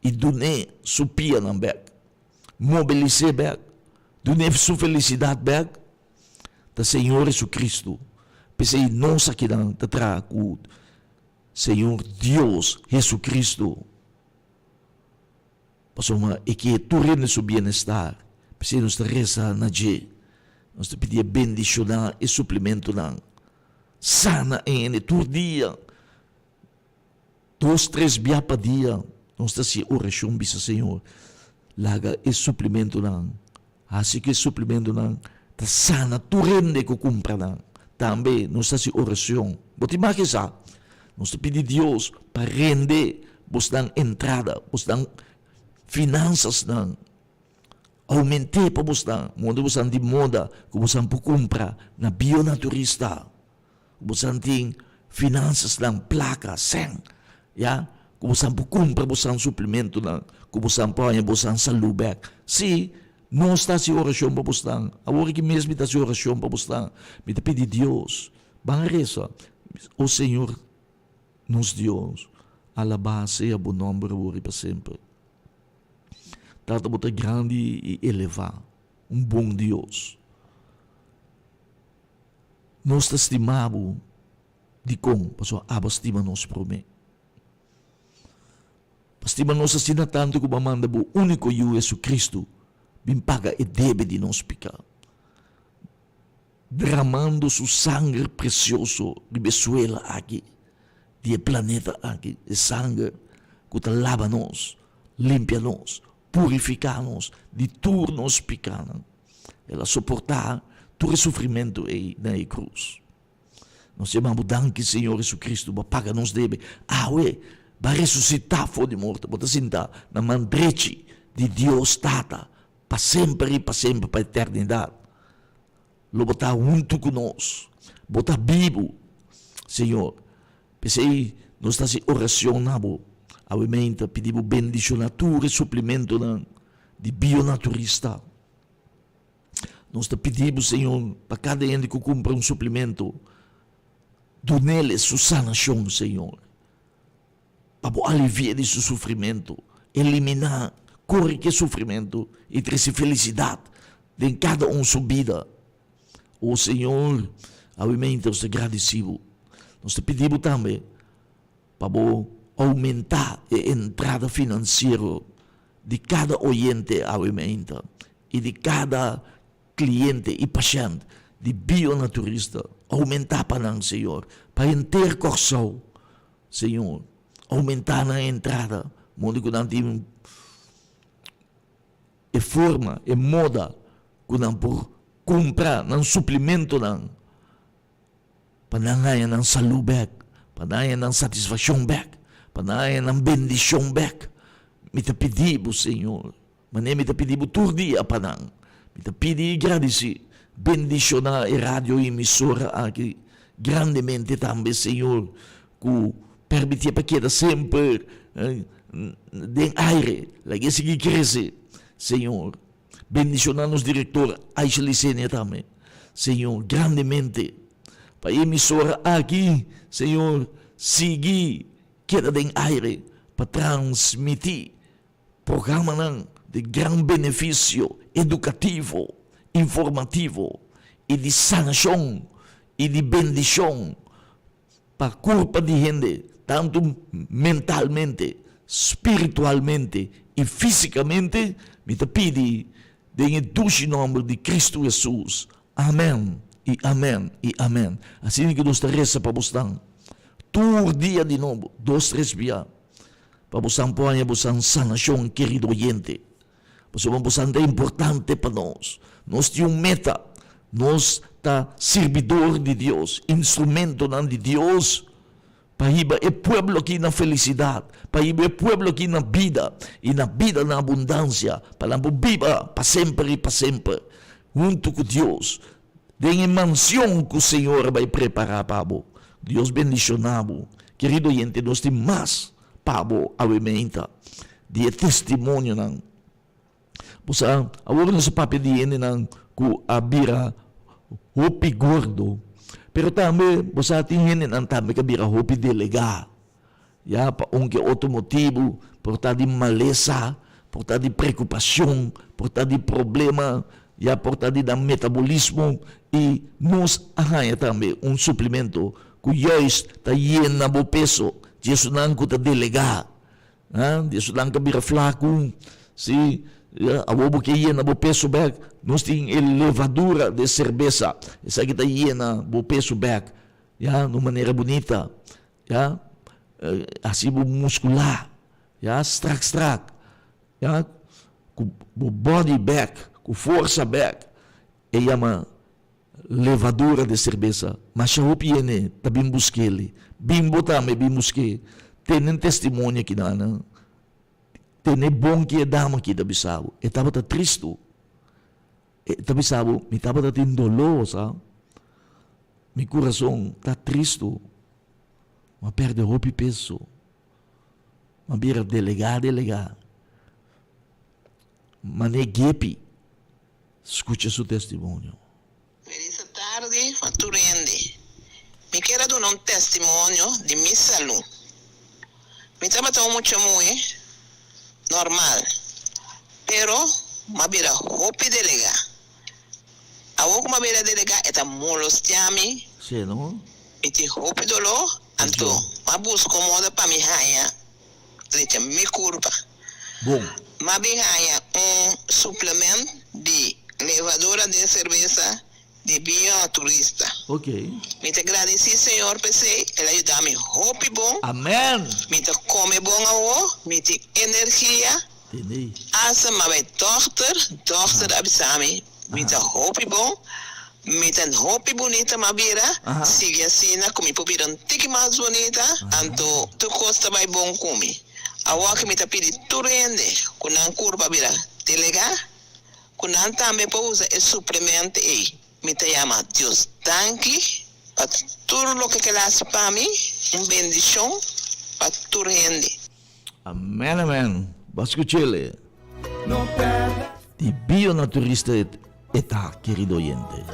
e dune supia ng bag. Mobilize bag. Dune su felicidade bag. Ta Senhor Jesus Cristo. Pese não sakidang tatra ku Senhor Deus Jesus Cristo. Pasoma que turin su bienestar. Pese nos reza na je. Nos pedir bendição e suplemento ng sana em tur dia. 2-3 biya pa dia. Não está se oração bisa Senhor. Laga e suplemento ng. Assim que suplemento ng. Ta sana turende ko kumpra ng. Também não está se oração. Boti makisa. Não está pedir Deus para rende. Bos ng entrada. Bos ng finanças ng. Aumente pa bos ng. Mundo bos ng di moda. Bos ng pukumpra na bionaturista. Bos ng ting finanças ng plaka. Seng. Ya. Kubusan po kumpra busan suplemento na kubusan po niya busan sa lubek. Si, não está si orasyon pa bustang. Awari que mesmo está si orasyon pa bustang. Mita pedi Deus. Bang reza. O Senhor, nos Deus, alabado seja o nome agora para sempre. Trata bota grande e elevar. Bom Deus. Nós estimamos de como, pastor, abastima nos promete. Estima nós asina tanto que mamanda o único Jesus Cristo bimpaga e deve de nos picar. Derramando su sangue precioso de Venezuela aqui, de planeta aqui, de sangue que lava nos, limpia nos, purifica nos, de tudo nos picar. Ela suportar todo o sofrimento na cruz. Nós chamamos danke Senhor Jesus Cristo, paga nos deve. Vai ressuscitar fora de morte, bota sentar na mandrete de Deus Tata, para sempre, para a eternidade. Lo botar junto conosco, botar vivo, Senhor. Pensei, nós está se oracionando, obviamente, pedimos bendição natura e suplemento de bionaturista. Nós está pedimos, Senhor, para cada gente que compra um suplemento, do nele sua sanação, Senhor. Para aliviar esse sofrimento, eliminar, corrigir sofrimento e trazer felicidade em cada sua vida. O Senhor, obviamente, nós agradecemos. Nós te pedimos também para aumentar a entrada financeira de cada oyente, obviamente, e de cada cliente e paciente de bionaturista. Aumentar para nós, Senhor, para ter corção, Senhor. Aumentar na entrada, mundo que não tem e forma, e moda, que não por comprar, não suplemento, não, para não não saúde back, para não satisfação back, para não bendição back. Me te pedimos, Senhor, mas nem me te pedimos todo dia para não, me te pedimos agradecer, bendicionar a rádio emissora aqui, grandemente também, Senhor, que permitir para que sempre den aire, lagi sige crescer, Senhor. Bendicionamos diretor Aisha Licenia também. Senhor, grandemente. Para a emissora aqui, Senhor, seguir, queda em aire, para transmitir programa de grande benefício educativo, informativo e de sanação e de bendição para a culpa de gente, tanto mentalmente, espiritualmente e fisicamente, me te pedi em doce nome de Cristo Jesus. Amém, e amém, e amém. Assim que nós reza para você, todo dia de novo, 2, 3 dias, para você apoiar a sanação, querido oyente. Você é importante para nós. Nós temos meta. Nós está servidor de Deus, instrumento de Deus, para ir o povo aqui na felicidade, para ir o povo aqui na vida, e na vida na abundância, para viver para sempre e para sempre, junto com Deus. Tem mansão que o Senhor vai preparar para você. Deus bendicionado. Querido gente, nós temos mais para você, a de testemunho. Você, agora nós papel de gente que abira hopi gordo, pero também você tem gente também que abira hopi delegado, já para outro motivo, por estar de maleza, por estar de preocupação, por estar de problema, já por estar de metabolismo, e nós arranha também suplemento que já está lleno do peso, isso não está delegado, isso não está abira flaco, se a bobo que llena o peso back, nós temos levadura de cerveja, essa que está llena o peso back, de maneira bonita, assim muscular, strack, com body back, com força back, e chama levadura de cerveja, mas já o piene, também busquei ele, bimbo também, bim busquei, tem testemunho aqui na tem bom que é dama aqui da Bissau. E estava triste. Da Bissau, me estava tendo dolor, sabe? Meu coração está triste. Mas perde roupa e peso. Mas vira delegado. Mas nem guepe. Escute seu testemunho. Feliz tarde, Faturende. Me quero dar um testemunho de minha saúde. Me estava tão muito normal, pero mabira hopi delega. Awok mabira delega eta molostiami. Sim, não? Iti hopi dolo, anto mabus comoda para mi haya. Leite mi curva. Bom. Mabi haya suplemento de levadura de cerveja de bioturista. Ok. Me te agradeci, Senhor, PC, ele ajuda-me hopi bom. Amém. Me te come bom ao, me te energia. Entendi. Asa mabe dochter abisami. Me te hopi bom. Me te hopi bonita mabira. Sigue assim, como me popira tiki mais bonita. Anto tu costa vai bom comi. Awa que me te pedi turende, com a curva bira delega. Com a também para usar esse suplemento aí. Me te llama Dios tanque para tudo lo que quedas para mim, bendição para tu gente. Amém. Bascuchele. De bionaturista eta, querido oyente.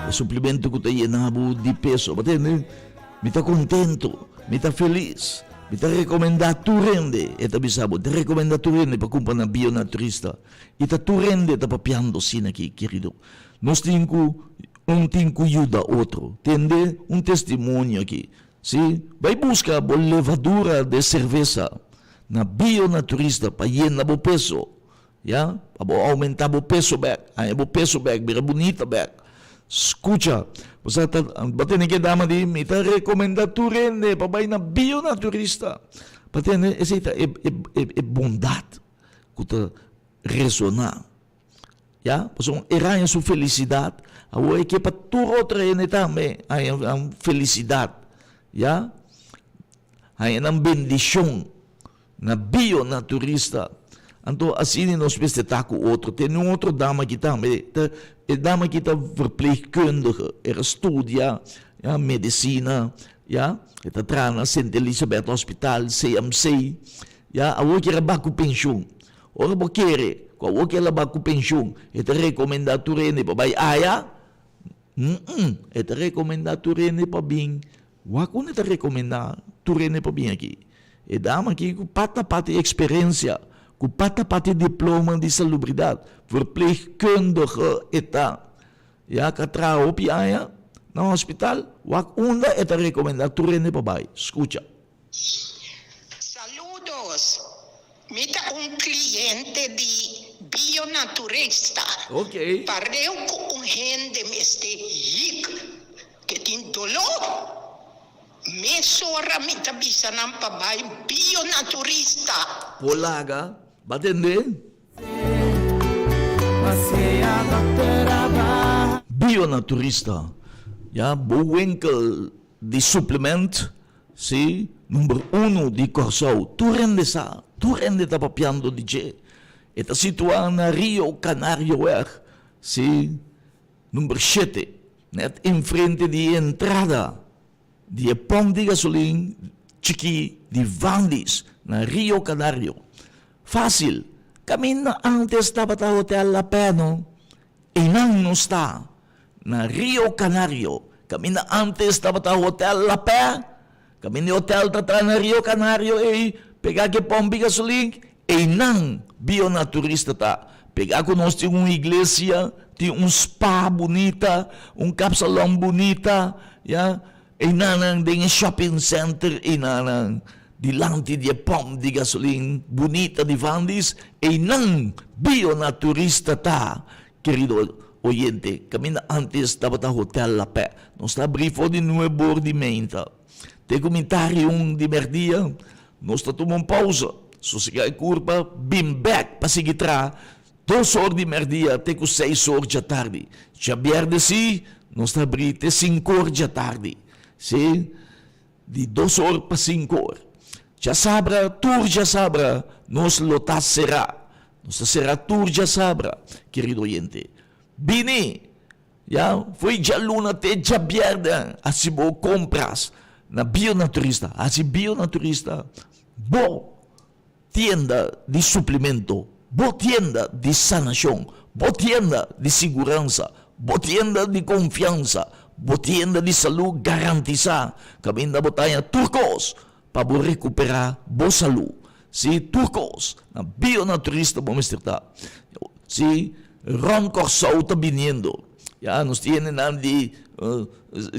O suplemento que te llenava de peso, me está contento, me está feliz. Me está recomendando tu rende, eta bisabo, te recomenda tu rende para comprar na bionaturista. E tu rende está papiando sim aqui, querido. Nós temos que ajudar outro. Tende testemunho aqui. Sim? Vai buscar a levadura de cerveja na bionaturista para llenar o peso. Para aumentar o peso back. O peso back, vira bonita back. Escucha, você está batendo que dama de me está recomendando tu rende para ir na bionaturista. Batendo, essa é bondade que está ressonar. Você errar em sua felicidade, agora é que para tu outra gente também há felicidade, há uma bendição na bionaturista. Então, assim nós precisamos com outro. Tem outro dama aqui também, a dama que está verpleegkundige, estudia medicina, está trabalhando na Santa Elizabeth Hospital, CMC, agora que era baco pensão. Ora, quer Kung okay la ba ku pensyon, ito rekomenda tu rin pa bay aya? Ito rekomenda tu rin pa bing, wako na ito rekomenda tu rin pa bing aqui. E dama aqui ku pati experiência, ku pati diploma de salubridade, verpleegkundige eta. Ja, katrao pi aya na hospital, wak unda ito rekomenda tu rin pa bay. Escucha. Saludos. Mita un cliente di bionaturista. Ok. Pareu com gente meste hic que tem dolor. Me sora mita bisa nam pabay bionaturista. Polaga, batende? Bionaturista. Ja, boenkel di supplement, si, numero 1 di Corsou. Tu rende tapapiando di je. Eta situada na Rio Canario si, numero 7. Net in frente di entrada di pom di gasolina chiqui di Vandis na Rio Canario. Fácil. Camina antes dapat a Hotel La Peno. Inang no está. Na Rio Canario. Camina antes dapat a Hotel La Pé. Camina hotel tatra na Rio Canario pegar que pom di gasolina. Inang bionaturista ta. Pegar com nós tem uma igreja, tem um spa bonita, um capsalão bonita, ja? Inanang ding shopping center, inanang dilante de pom de gasolina bonita de Vandis, inang bionaturista ta, querido oyente, camina antes dapat a Hotel La Pé. Nós está brifo de nuevo ordimento. Te comentário de merdia, nós está tomando pausa. So sige curva, bim back, pasigitra, 2 horas de merdia, até com 6 horas da tarde. Já verde si, nós está abrindo 5 horas da tarde. Sim? De 2 horas para 5 horas. Já sabra, tour já sabra, nós lotar será. Nós será tour já sabra, querido oyente. Bini, já foi já luna até já verde, assim vou compras na bionaturista. Assim bionaturista, bom. Tienda de suplemento, boa tienda de sanação, boa tienda de segurança, boa tienda de confiança, boa tienda de saúde garantizada. Kami na botanya Turcos para recuperar boa saúde. Si Turcos, na bionaturista vamos estar. Si Ron Corsou está viniendo. Ya, nos tienen de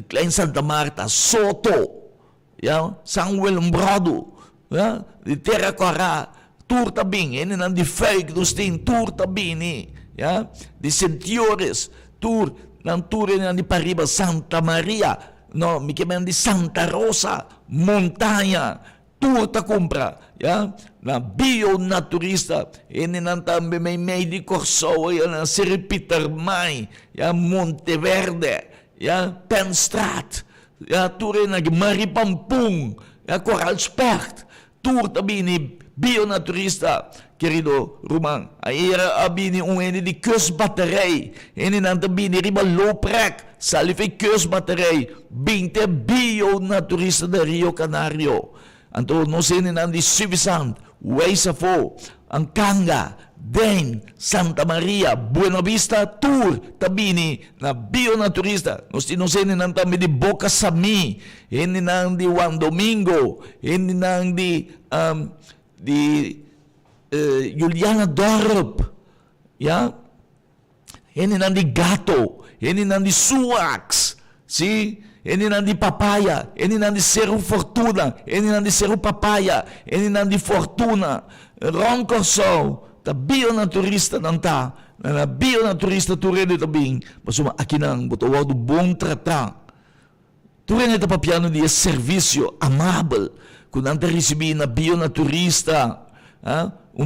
Klein Santa Marta, Soto, ya, San Willembrado. Ja? De Terra Corá, tour também, e não de fake dos tem tour também, ja? De Sentiores, tour, não tour e de Pariba, Santa Maria, no, me queimam de Santa Rosa, montanha, tour ta compra, ja? Na bionaturista, e não também meio de Corsou, e na Sir Peter Mai, ja? Monteverde, ja? Penstraat, ja? Tour e na Maripampung, ja? Coral Spert, tour também bionaturista, querido Roman. Aí era abini ene de kustbatterij. En dan também riba Loprek, salve kustbatterij. 20 bionaturista de Rio Canario. Anto no sene nan di Suvisant, Weisafo, Ancanga, Den, Santa Maria, Buena Vista, tour tabini na bionaturista. Nos tinosene nan tambi di Boca Sami, hindi nang di Juan Domingo, hindi nang di Juliana Dorp, ya, hindi nang di Gato, hindi nang di Suax, si, hindi nang di Papaya, hindi nang di Cerro Fortuna, hindi nang di Cerro Papaya, hindi nang di Fortuna, Ron Corsou, ta bionaturista ng ta, na bionaturista turene tabing, masuma akinang butuwa do bom tratar. Turene ta papiano di serviço amável, kung anta recebi na bionaturista,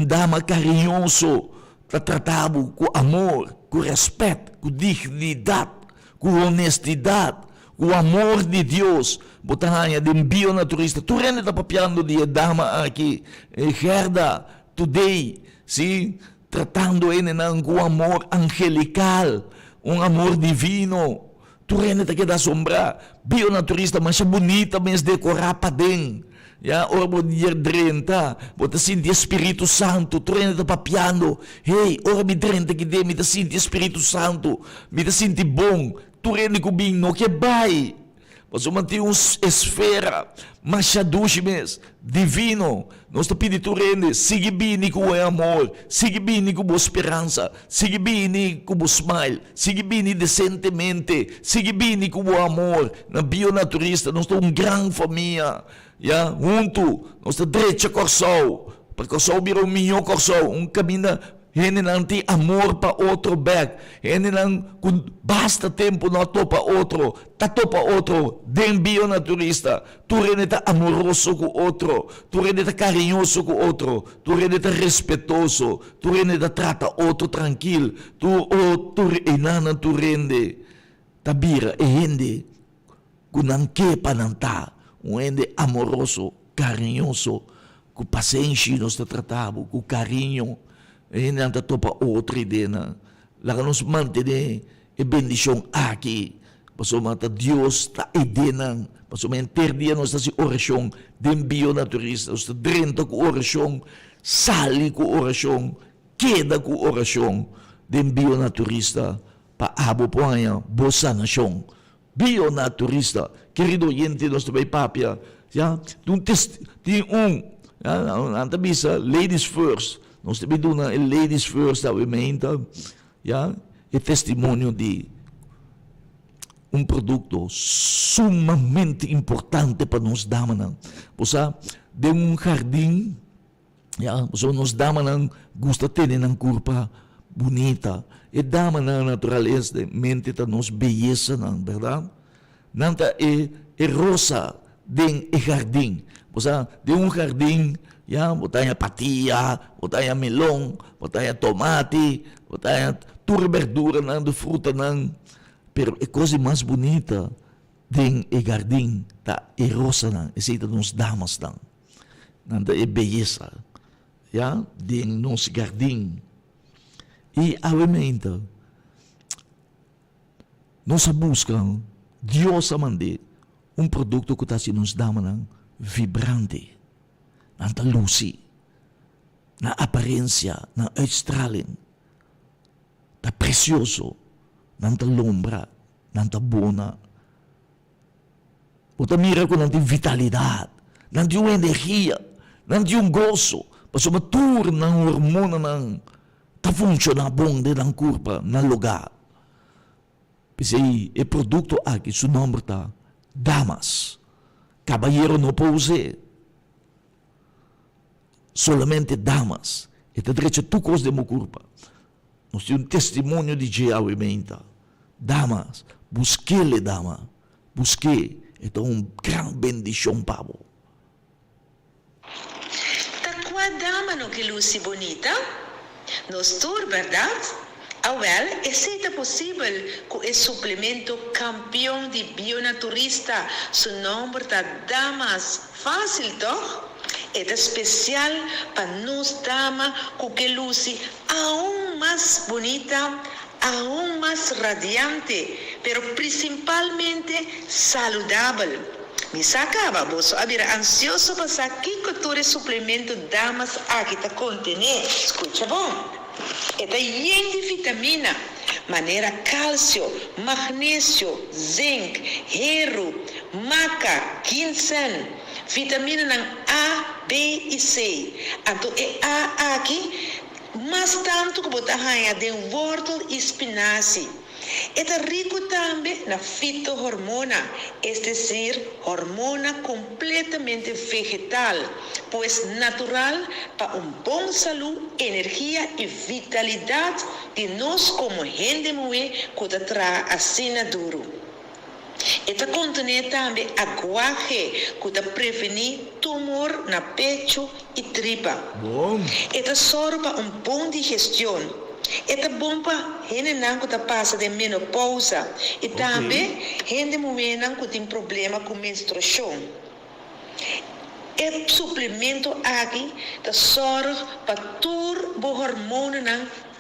dama carinhoso, ta tratado com amor, com respeito, com dignidade, com honestidade, com amor de Deus. Botahanya din bionaturista, turene ta papiano di dama aqui, Gerda, today, si, tratando ele com amor angelical, amor divino. Tu rende ta queda sombra, bionaturista, mas bonita, mas decorar pa den. Ora mo dia 30, bota sinti Espírito Santo, treina da papiano. Hey, ora mi 30 que de, mi ta sinti Espírito Santo, mi ta sinti bom, treina com binho, que vai. Mas eu mantenho uma esfera, machaduchimes, divino. Nós te pedimos turende, siga bem com o amor, siga bem com a esperança, siga bem com o smile, siga bem decentemente, siga bem com o amor. Na bionaturista, nós temos uma grande família. Junto, nós temos direito a corção, para corção virou um melhor corção, caminho. Ele não tem amor para outro back. Ele não basta tempo não topa outro. Tá topa outro. Den bionaturista. Tu está amoroso com outro. Tu está carinhoso com outro. Tu está respeitoso. Tu trata outro tranquilo. Tu enana tu rende. Tabira e rende. Kunanke pananta. Rende amoroso, carinhoso. Com paciência nós tratamos. Com carinho. E não está topa outra ideia. Lá nos manter a bendição aqui. Passou mata Deus está ideia. Passou manter dia nós está oração de bionaturista. Nós está drenta com oração, sali com oração, queda com oração de bionaturista para abo poanha boa nação. Bionaturista, querido oyente, nós também papia. Tem anta bisa ladies first. Nós temos uma ladies first movimento, é testemunho de produto sumamente importante para nós damas. Pois de jardim, nós damas gosta de ter uma curva bonita. E damas na natureza mente da nossa beleza, verdade? Nanta é rosa de jardim. Pois de jardim. Botanya patia, botanya melão, botanya tomate, botanya toda verdura, de fruta, pero é coisa mais bonita den e jardim, tá é rosa, é seita nos damas, nanda é beleza, den nos jardim. E obviamente, nós buscamos, Deus mande produto que está se nos damas vibrante. Nanta luci, na aparência, na uitstraling, tá precioso, nanta lombra, nanta bona. Bota mira com nanta vitalidade, nanta uma energia, nanta gozo, para uma tour na hormona nang tá funciona bom de nang curva na lugar. Pensei, é produto aqui, seu nome tá damas, caballero não pode solamente damas. E te direito tu coisa de curva. Nós temos testemunho de Jehová. Damas, busquei-lhe dama. Busquei. Então, grande bendição para você. Tá qual dama no que luz bonita? Nos tour, verdade? Well, é possível com o suplemento campeão de bionaturista. Seu nome tá damas. Fácil, toch? É especial para nós damas que luz aún mais bonita, aún mais radiante, pero principalmente saudável. Me sacava, você abrir ansioso para saber que todo o suplemento damas aqui está contendo. Escuta bom. Está cheio de vitamina, maneira cálcio, magnésio, zinc, hierro, maca, ginseng, vitamina A, B e C. Então, é A aqui, mas tanto que botar raia de wórtel e espinafre. É rico também na fitohormona, é decir, hormona completamente vegetal, pois natural para bom saúde, energia e vitalidade de nós como gente mulher que traz assim duro. Esta contém também aguaje que previne tumor na pecho e tripa. Esta sorte para bom digestão. É bom para gente que passa de menopausa e também gente mulher que tem problema com menstruação. É suplemento aqui da sorte para turbo hormônio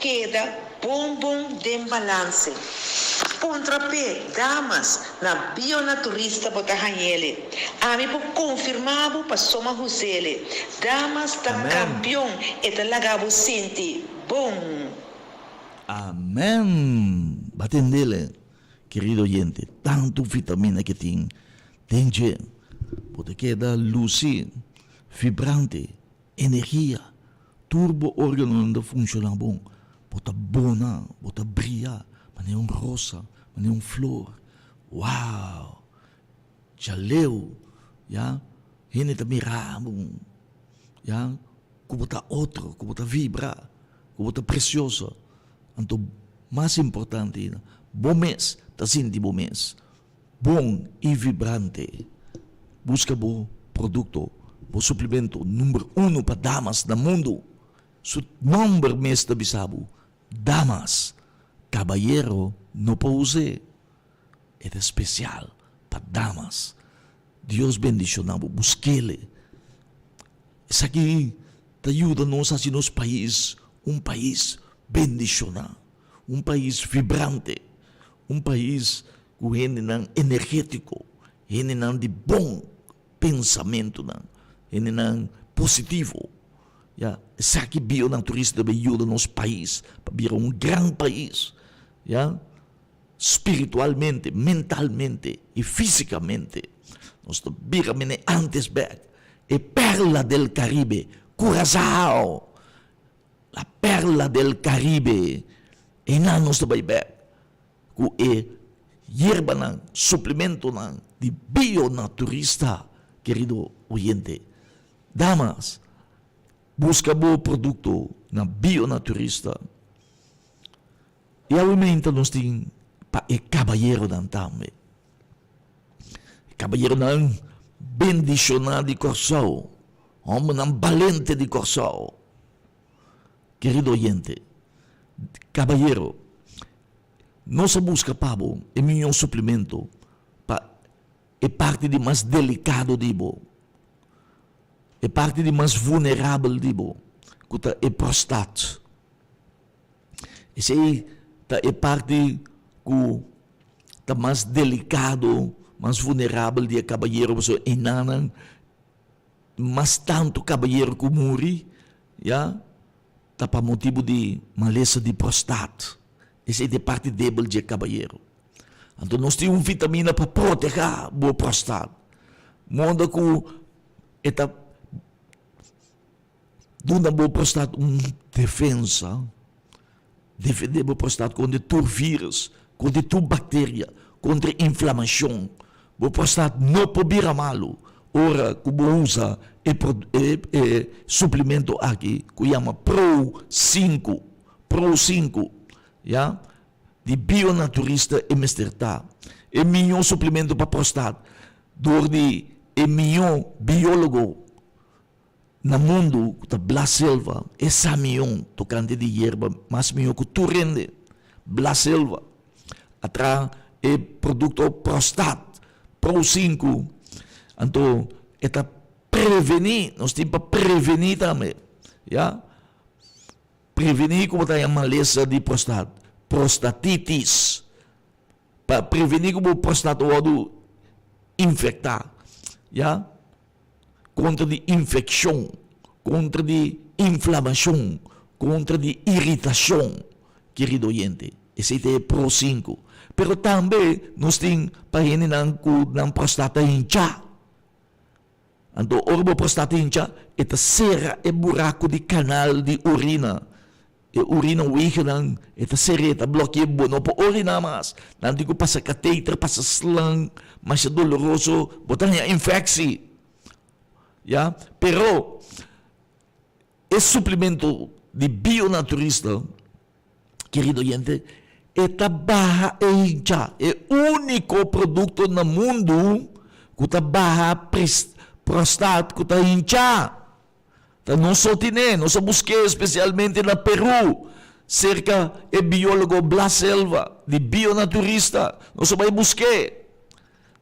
queda bombom de balance. Contrapé, damas, na bionaturista botahanyele. Ami po confirmado pa soma husele. Damas ta campeão eta lagabo sinti. Bom. Amém. Batendele, querido oyente, tanto vitamina que tem pode quedar lúcido, vibrante, energia, turbo órgano não funciona bom, bota bona, bota brilhar, mas é rosa, mas é flor, uau, já leu, já, ele tá mirando, já, como tá outro, como tá vibrar, como tá precioso, então, mais importante, bom mês, tá sentindo bom mês, bom e vibrante. Busca bom produto, bom suplemento número 1 para damas no mundo. Su número mês da Bisabo, damas, caballero não pode usar. É especial para damas. Deus bendicionado, busque-le. Isso aqui te ajuda nós assim nos países, um país bendicionado, um país vibrante, um país com energético, de bom pensamento, positivo. Isso aqui bionaturista ajuda nos país para virar um grande país, espiritualmente, mentalmente e fisicamente. Nós viramos antes back. É perla del Caribe, Curaçao, a perla del Caribe, e não nós também back. É hierba, suplemento de bionaturista, querido oyente. Damas, busca bom produto na bionaturista. E aumenta nós tem para caballero também. Caballero bendicionado de Corsão, homem valente de Corsão. Querido oyente, caballero, nossa busca pabo é meu suplemento é parte de mais delicado dibo, é parte de mais vulnerável dibo, que é prostate. Esse aí é parte que tá mais delicado, mais vulnerável de caballero, você enana, mas tanto caballero que morre, tá para motivo de maleza de prostate. Essa é a parte débil de caballero. Então, nós temos uma vitamina para proteger o prostate. Manda que está dando ao prostate uma defesa. Defender o prostate contra todo vírus, contra toda bactéria, contra inflamação. O prostate não pode virar malo. Ora, como usa suplemento aqui, que chama Pro 5. Pro 5. De bionaturista e mesterta. É melhor suplemento para prostate. É melhor biólogo no mundo, da Blas Silva, essa melhor tocante de erva, mas melhor que tu rende. Blas Silva. Atrás é produto prostate, Pro 5. Então, é para prevenir, nós temos para prevenir também. Prevenir como está a maleza de prostate. Prostatitis, para prevenir como o prostate pode infectar, contra de infecção, contra de inflamação, contra de irritação, querido oyente. Esse é Pro 5. Pero também nós temos para ele não prostate hincha. Então, o prostate hincha é a cera e buraco de canal de urina. E urina uigenan, eta sereta, bloqueia bom, não pode urinar mais. Não digo passa catéter, passa slang, mas é doloroso, botar a infecção. Pero, esse suplemento de bionaturista, querido oyente, é barra e hincha. É o único produto no mundo que está barra prostate, que está hincha. Não só tinha, nós busquei especialmente na Peru, cerca de biólogo Blas Silva, de bionaturista, nós vai buscar,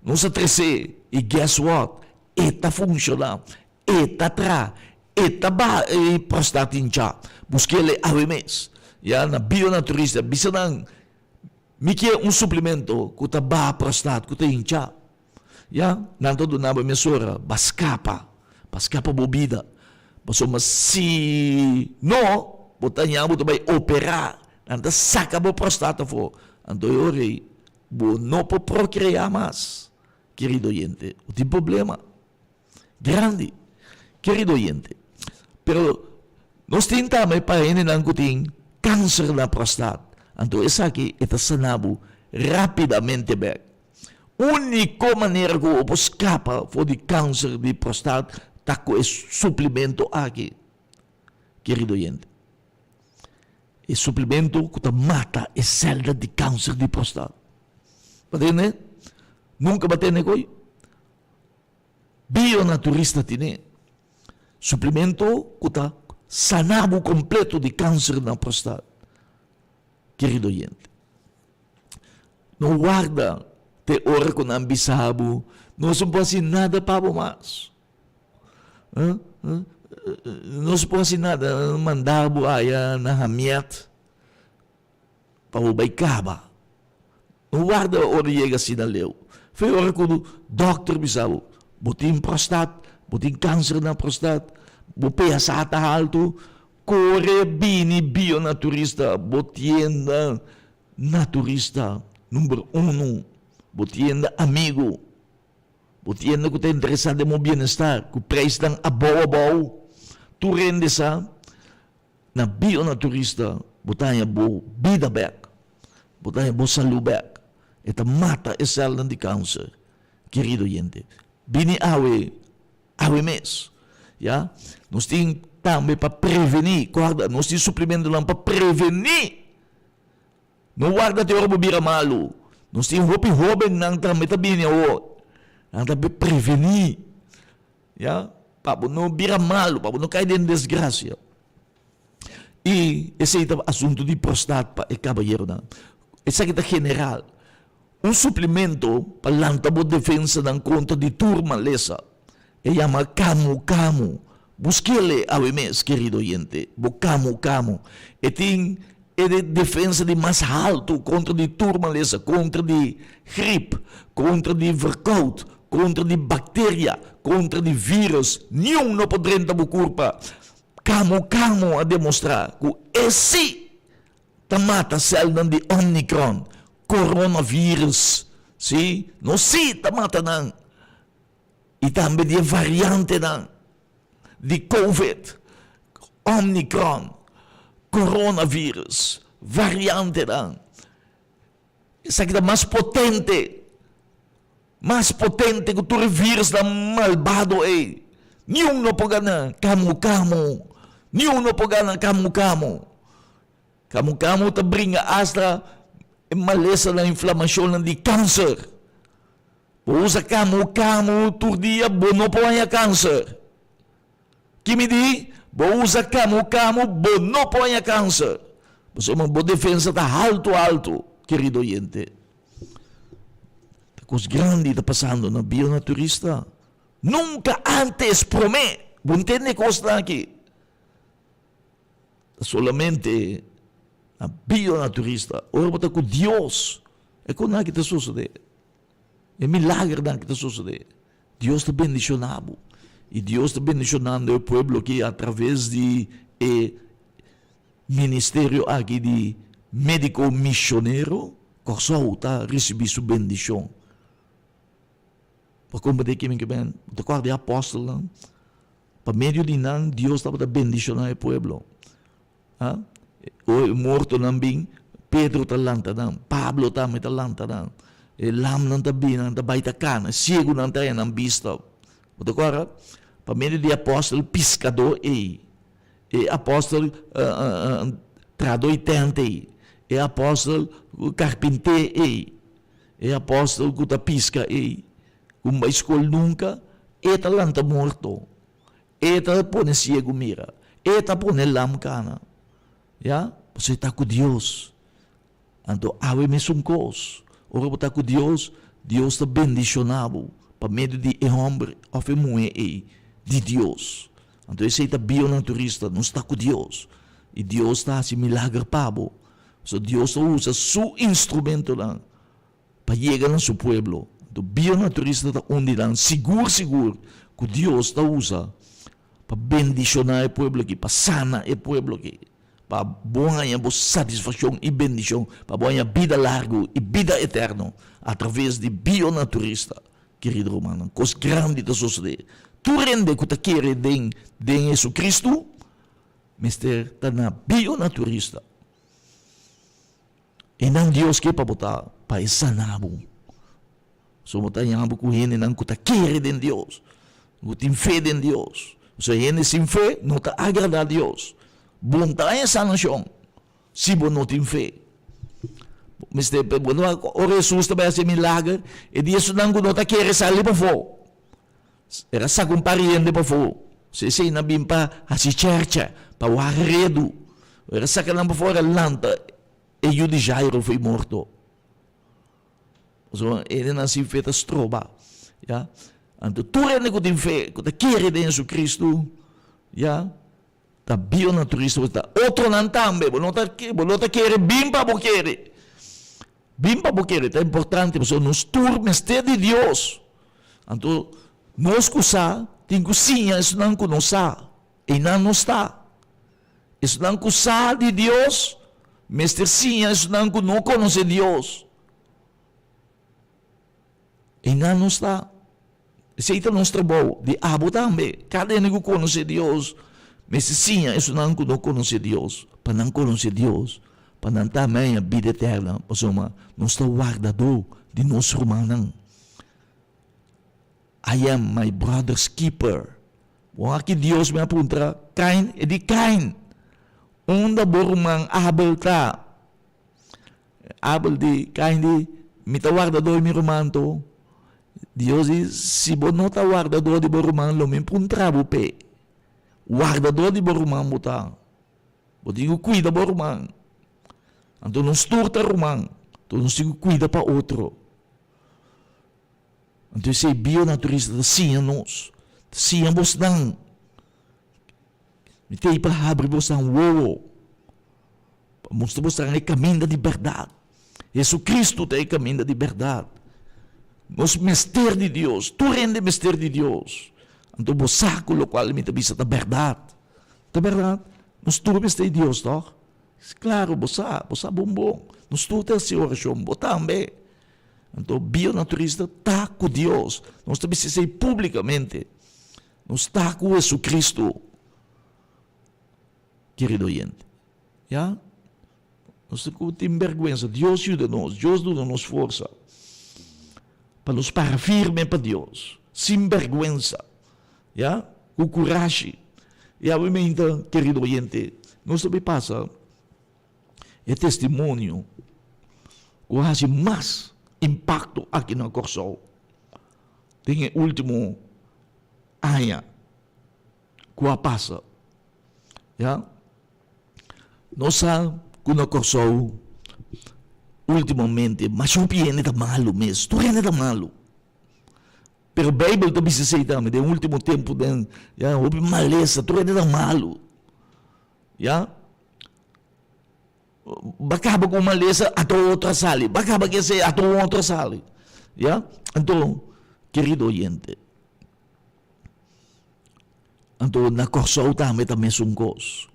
nós atrecei, e guess what? Eta funciona, eta tra, eta ba, e prostate hincha, busquei ele a mês, na bionaturista, bisa nang mikia suplemento kuta ba prostat, kuta hincha. Nanto do na ba mesura, baskapa bobida. Paso mas si no, botanya mo to bay opera, nanta saka bo prostata fo. Anto yore, bo no po procrear mas, querido oyente. O tem problema grande, querido oyente. Pero nós tentamos para ele não tem câncer na prostate. Então essa aqui é sanado rapidamente bem. Única maneira que eu escapa for de câncer de prostate tá com esse suplemento aqui, querido oyente. Esse suplemento que mata a célula de câncer de prostate. Pode né? Nunca bateu negócio. Bionaturista tem suplemento que sanado completo de câncer na prostate. Querido oyente, não guarda te hora com ambisabo, não se pode fazer nada para mais. Não se pode fazer nada, mandar boia na ramiet para o baicaba. Não guarda hora chega assim na leu. Foi hora que o doctor bisabo, botin prostate, botin câncer na prostate, bopeia tá alto, corre bini bionaturista, botienda naturista número 1, botienda amigo, botienda que está interessado no bem-estar, que o preço está abau, tu rende sa na bionaturista, botanha bo vida back, botanha bo saúde back, eta mata a célula de câncer, querido gente, bini awe mes. Nós temos também para prevenir, guarda, nós temos suplemento lá para prevenir. Não guarda te hora bira malo. Nós temos roupa não também também não também prevenir. Para não bira malo, para não cair em desgraça. E esse é o assunto de prostate para o caballero. Esse aqui é general. Suplemento para lançar a defesa contra de turma lesa. Chama camu. Busquele a mes, querido oyente. Camu. E tem de defesa de mais alto contra de turma lesa, contra de gripe, contra de verkoud, contra de bactéria, contra de vírus. Nenhum não pode entrar no corpo. Camu a demonstrar que esse mata célula de Omicron, coronavírus. Sim? Não se mata não. E também de variante de COVID, Omicron, coronavírus, variante Isso aqui é mais potente que todo vírus malvado é. Nenhum não pode ganhar camu. Nenhum não pode ganhar camu. Camu te brinca hasta maleza na inflamação de câncer. Usa camu todo dia, não pode câncer. Que me diz, usa camu, não pode câncer. Você uma boa defesa está alto, querido oyente. Coisa grande está passando na bionaturista. Nunca antes promete. Não entende coisa aqui. Solamente na bionaturista. Ora, está com Deus. É com nada que está sucedendo. É milagre que está sucedendo. Deus está bendicionado. E Deus está bendicionando o povo aqui através de ministério aqui de médico missionário. Que só está recebendo sua bendição. Para combater que bem, o quarto de apóstolo, para meio de não, Deus estava bendicionando o povo. O morto também, Pedro está lá, Pablo também está lá. Lam não está bem, não está baita cana, cego não está em vista. Agora, para meio de apóstolo, pescador e apóstolo tradoitante e apóstolo carpinteiro e apóstolo que está pesca uma escola nunca eta lá está morto, eta põe cego mira, eta põe lam cana, você está com Deus, então ave mesmo coisa. Ora, está com Deus, Deus está bendicionado para meio de homem ou mulher de Deus. Então, esse é bionaturista, não está com Deus. E Deus está assim milagre pabo. So Deus usa su instrumento lang para chegar no seu pueblo. Do bionaturista está onde lang seguro que Deus está usa para bendicionar o pueblo aqui, para sanar o pueblo aqui, para ganhar satisfação e bendição, para ganhar vida larga e vida eterna através de bionaturista, querido romano. Coisa grande da sociedade. Tu rende que tu quer de Jesus Cristo, mister está na bionaturista. E não Deus que para botar para sanar. So mo tayo ko hini nang kuta kere din Dios. Kutin fe din Dios. So hini sin fe no ta agrada a Dios. Bom tayo sa nasyon. Si bo no tin fe. Mister bueno o Jesus também se milagre e Dios nang ko no ta kere sa lipa fo. Era sa compariende pa fo. Se na bimpa asi chercha pa warredo. Era sa kanang pa fora lanta e io di Jairo foi morto. So, ele nasceu feita stroba. Ja? Anto tu rende ko din fe, ko ta kere de Jesus Cristo. Ja? Ta bionaturista, ta outro nan tambe, bo no ta kere bimpa bo kere. Bimpa bo kere, ta importante, so nos turmeste de Dios. Anto nos kusa, tin kusinha, isso não kunosa. E não está. Isso não kusa de Dios, mestersinha, isso não conhece Deus. E não está. Esse é o nosso trabalho. De abo também. Cada um que conhece Deus. Mas sim, isso não conhece Deus. Para não conhecer Deus. Para não também a vida eterna. Mas nós estamos guardador de nosso romano. I am my brother's keeper. Bom, aqui Deus me apunta. Cain é de Cain. Onde borumang Abel está. Abel de Cain de mita guardador mi romano. Deus diz, se você não está guardador de borumang, não me puntrabo pe. Guardador de borumang mo ta. Você tem que cuidar de borumang. Então não esturta romang. Então não se cuida para outro. Então esse bionaturista da sim nós. Sim a vos não. Me tem para abrir vos não uou. Mostra vos o caminho da liberdade. Jesus Cristo tem o caminho da liberdade. Nos mistério de Deus, tu rende mistério de Deus. Então, o saco, o qual me tabisa da verdade. Da verdade, nos tu mistério de Deus, não? Claro, você bombom. Nos tu tem a oração, você também. Então, bionaturista está com Deus. Nós também se publicamente. Nós está com Jesus Cristo. Querido oyente. Já? Nós temos vergonha. Deus ajuda-nos. Deus dá-nos força. Para nos parar firme para Deus, sem vergonha, ja? Com coragem. E obviamente, querido oyente, nós também passa é testemunho que faz mais impacto aqui na Corsol. Tem o último ano que passa, ja? Nós sabemos que na Corsol ultimamente, mas o piano está malo mesmo, tu está malo. Pero a Bíblia também se diz também, no último tempo, houve maleza, tu está malo. Já? Acaba com maleza, a tua outra sala. Acaba que ser a tua outra sala. Já? Então, querido oyente, então, na Corsol também são coisas.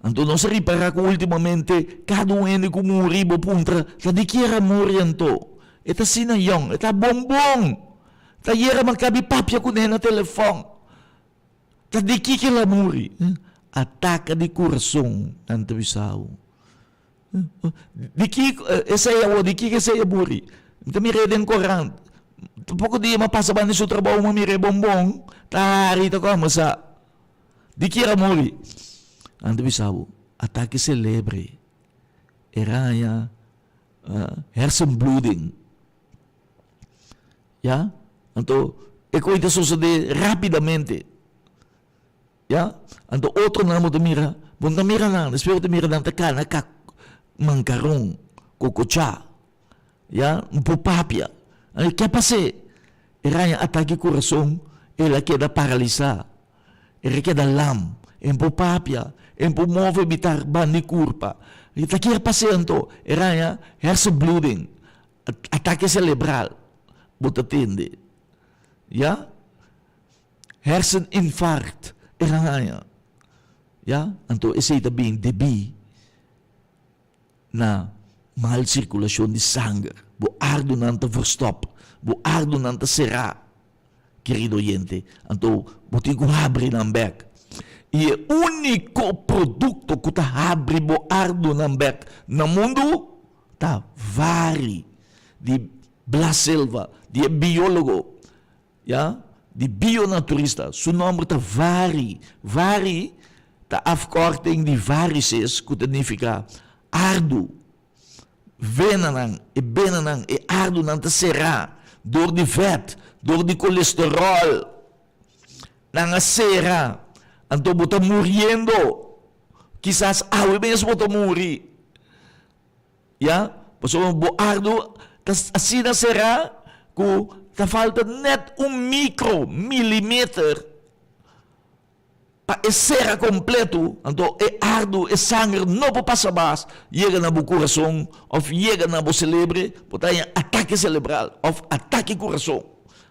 Então, nós reparar que ultimamente, cada um que morre, puntra, está de que era morrer, então. Está sinayong, está bombom. Está era makabi papia com ele no telefone. Está de que ela morre. Ataca de coração, tanto bisao. De que essa é o de que essa é morre. Então, me redem corrente. Pouco dia, mas passa bem no seu trabalho, mas me bombom. Está rita como sa. De que era morre. Ando bisabo, ataque celebre, era hersenbloeding. Ja? Então, é coisa sucede rapidamente. Ja? Então, outro nome de mira, bom da mira não, espero de mira não tá cá, mancarão, cocochá, ja? Papia. O que passa? Era ataque coração, ela queda paralisar, ela queda lam. empo papia, empo move bitar bandi curpa. E takir paciente, era hersenbloeding, ataque cerebral, bota tende. Ja? Herseninfarct, era ja? Então, esse aí também debi na mal circulação de sangue. Bo ardo nanta verstop, bo ardo nanta será, querido oyente. Então, botigo abre na bek. E o único produto que tá abre bo ardo na bek no mundo tá vari de Blas Silva, de biólogo, ja? De bionaturista. Seu nome tá vari. Vari tá afkorting de varices, que significa ardo. Venenang e ardo não te será door de vet, door de colesterol, nang será, então bota muriendo, quizás awe mesmo bota muri, ya, paso bo ardo, assim na será, que ta falta net milímetro para ser completo, então é ardo, é sangue, não pode passar mais, chega na coração, ou chega na cérebro, botar ataque cerebral, ou ataque coração,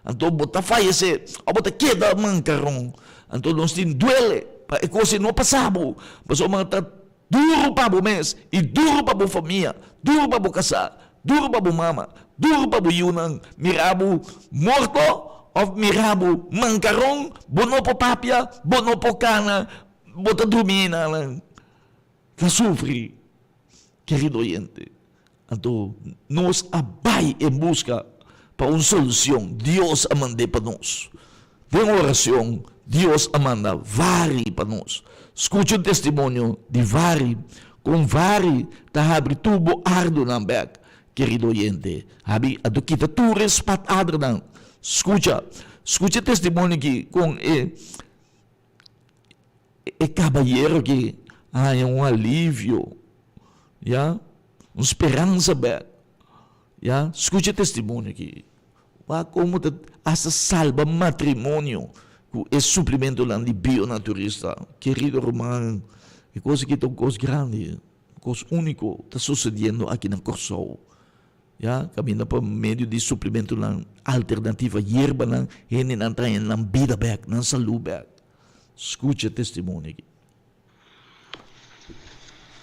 então botar fallecer, ou botar queda mancarão, então nós temos duele, para que coisa não passava, mas o mata duro para o mês, e duro para a família, duro para o casar, duro para a mama, duro para o yunang, mirabo morto, of mirabo, mancarong, bono po papia, bono po cana, bota domina lang. Ka sufre, querido oyente. Então, nós abai em busca para uma solução. Deus amande para nós. Tem oração, Deus amanda vari para nós. Escute o testemunho de vari. Com vari, tá abre tubo ardo na bek, querido oyente. Habi, ado kita tu respat adro nang. Escucha o testemunho aqui com cabalheiro que é um alívio, já, uma esperança, já. Escucha o testemunho aqui, como essa salva matrimônio, é suplemento lá de bionaturista, querido Romano, é coisa que é uma coisa grande, coisa única, está sucedendo aqui na Corsol. Ja, caminha por meio de suplemento na alternativa hierba na ele não tem na vida back, na saúde back. Escute o testemunho aqui.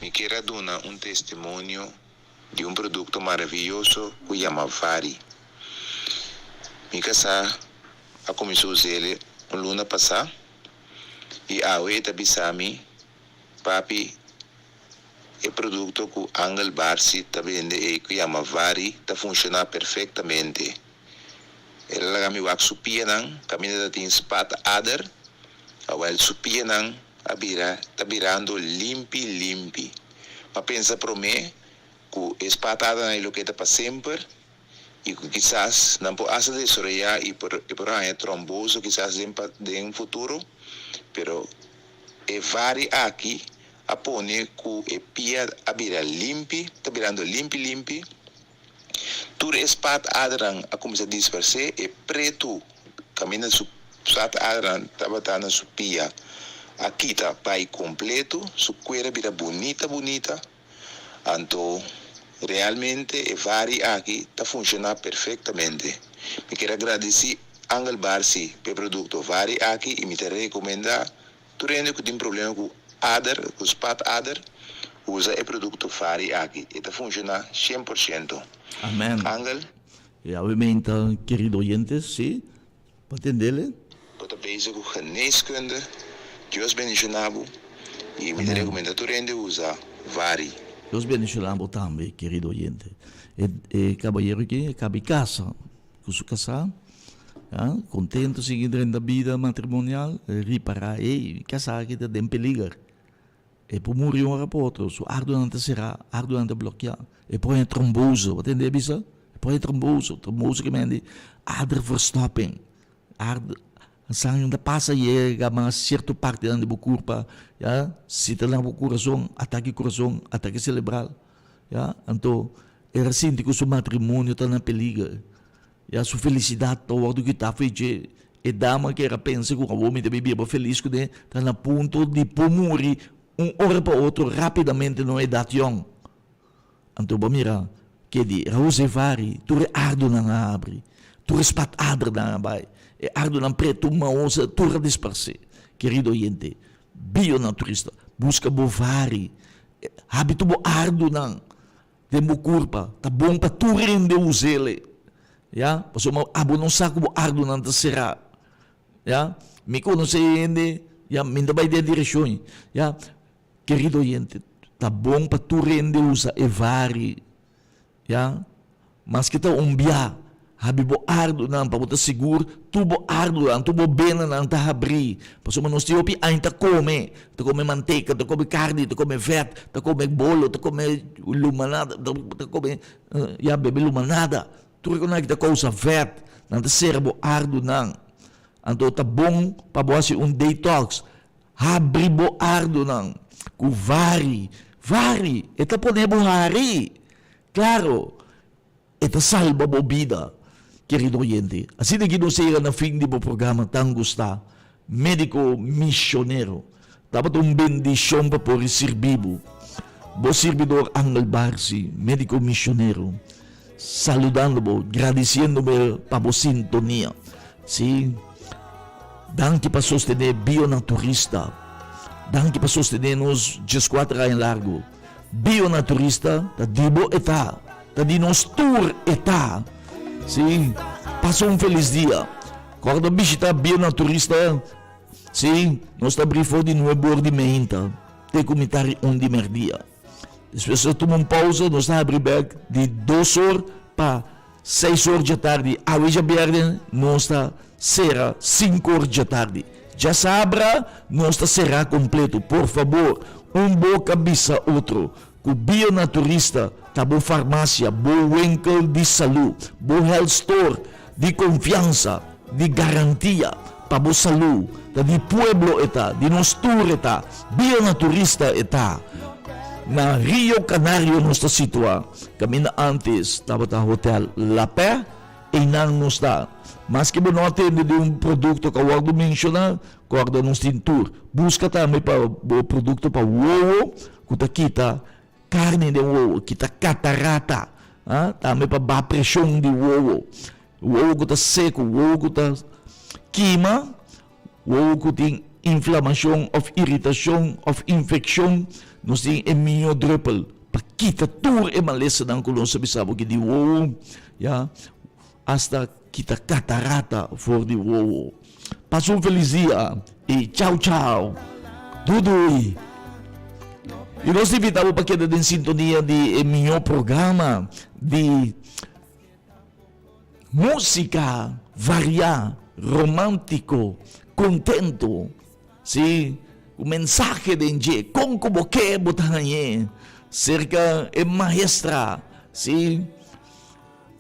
Me quero dar um testemunho de um produto maravilhoso que chama Vari. Me casar a começou a usar ele no luna passada e a oita bisami papi e produto que Angel Barsi está vendendo e que chama Vari está funcionando perfeitamente. Ela kami wak supia nang kami na dating spat adder, awal supia nang abira tabirando limpi. Mapensa pro me que spat adder na iloketa para sempre e quizás não po asa de soraya e por aí tromboso quizás em futuro, pero e Vari aqui apone ku e pia abira limpi, tabirando limpi. Tur espat adran a começar a disperser e preto camina su spat adran tabatana su pia. Aqui tá pai completo, su cuera vira bonita. Então, realmente e Vari aqui tá funcionando perfeitamente. Me quero agradecer Angel Barsi pelo produto Vari aqui e me te recomendar. Tu rende que tem problema com adder, com spat adder, usa o produto Vari aqui e tá funcionando 100%. Amém. Angel? E obviamente, querido oyentes, sim, para entender. Bota bezig com geneeskunde, Deus bendicionado e me recomenda tu rende usa Vari. Deus bendicionado também, querido oyente. E caballero aqui, cabe casa, com sua casa, contento seguindo na vida matrimonial, reparar e casar que tem perigo. E por morrer um rapporto, so ardo não será, ardo não bloquear. E por een trombose, wat in de bisa? Por een trombose que mende aderverstopping. Sang da passa chega a certa parte da corpo, ja, se tá lá o coração, ataque cerebral, ja. Então, era assim que o seu matrimônio tá na perigo. Ja, sua felicidade tá o que tá feito e dama que era pensa que o homem também bebia feliz que está na ponto de pomuri hora para outro rapidamente não é datião. Então, mira, que de Rosevari, tu é ardo na abre, tu é spat adra na abai, é ardo na preto uma onça, tu é disparce. Querido oyente, bionaturista, busca bovari, habito bo ardo na, de mo curpa, tá bom para tu rende usele. Ya, paso abo não saco bo ardo na será. Ya, me conhece ainda, ya, me dá de direção. Ya, querido oyente, tá bom para tu rende usa e vari. Ya, mas que tá umbia, habibo ardo nan para botar seguro, tu bo ardo nan, tu bo bena nan tá abrir. Paso manos tiopi ainda tá come manteiga, tá come carne, tá come vet, tá come bolo, tá come lumanada, tá come ya bebe lumanada. Tu reconhece que tá coisa vet, nan tá serbo ardo nan. Então tá bom para boas detox. Abri bo ardo nan, ku vari, eta pone bo hari. Claro, eta salva bo vida. Querido oyente, assim de que não seja na fim do programa tão gusta, médico missioneiro, dapat bendição para por servir. Bo servidor Angel Barsi, médico missioneiro, saludando-bo, agradecendo-me para a sintonia. Sim, danke para sostener bionaturista, danke para sostener nos 14 anos largo. Bionaturista, tá dibo eta, tá di nos tour eta. Sim, passou feliz dia. Quando visita bionaturista, sim, nós está brifo de novo de meinta, te comentário de merdia. Depois tomamos pausa, nós está abrir back de 2 horas para 6 horas da tarde. A hoje verde, nós está será 5 horas da tarde. Já sabra, nós está será completo. Por favor, boa cabeça outro. O bionaturista, tá boa farmácia, boa winkel de saúde, boa health store, de confiança, de garantia, para boa saúde, tá de pueblo eta, de nos tour eta, bionaturista eta. Na Rio Canario nós está situado, caminho antes, estava no hotel La Paix, e não nos está. Mas que não atende de produto que eu vou mencionar, quando nós temos tour, busca também para o produto para o ovo, que kita carne de ovo, kita catarata, também para a pressão de ovo, o ovo que está seco, o ovo que está queima, o ovo que tem inflamação, ou irritação, ou infecção, nós temos immunodruppel, para kita tour e malesa ng kulong sa bisabo que de ovo, ya, hasta kita catarata for de ovo. Passou feliz dia e tchau, Dudui. E nós invitamos para que em sintonia de meu programa de música variada, romântico, contento. Sim, o mensagem de Enje, com como que botanha, cerca de maestra, sim,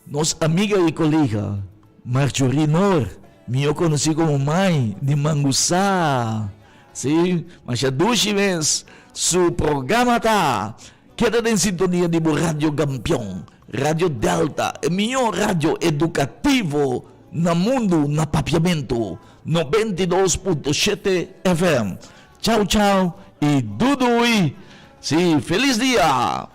nossa amiga e colega, Marjorie Nor, me conheci como mãe de Manguçá. Sim, mas já 2 meses, seu programa está. Queda em sintonia de Rádio Campeão, Rádio Delta, o melhor rádio educativo no mundo, no papiamento, 92.7 FM. Tchau, e Dudui. Sim, feliz dia!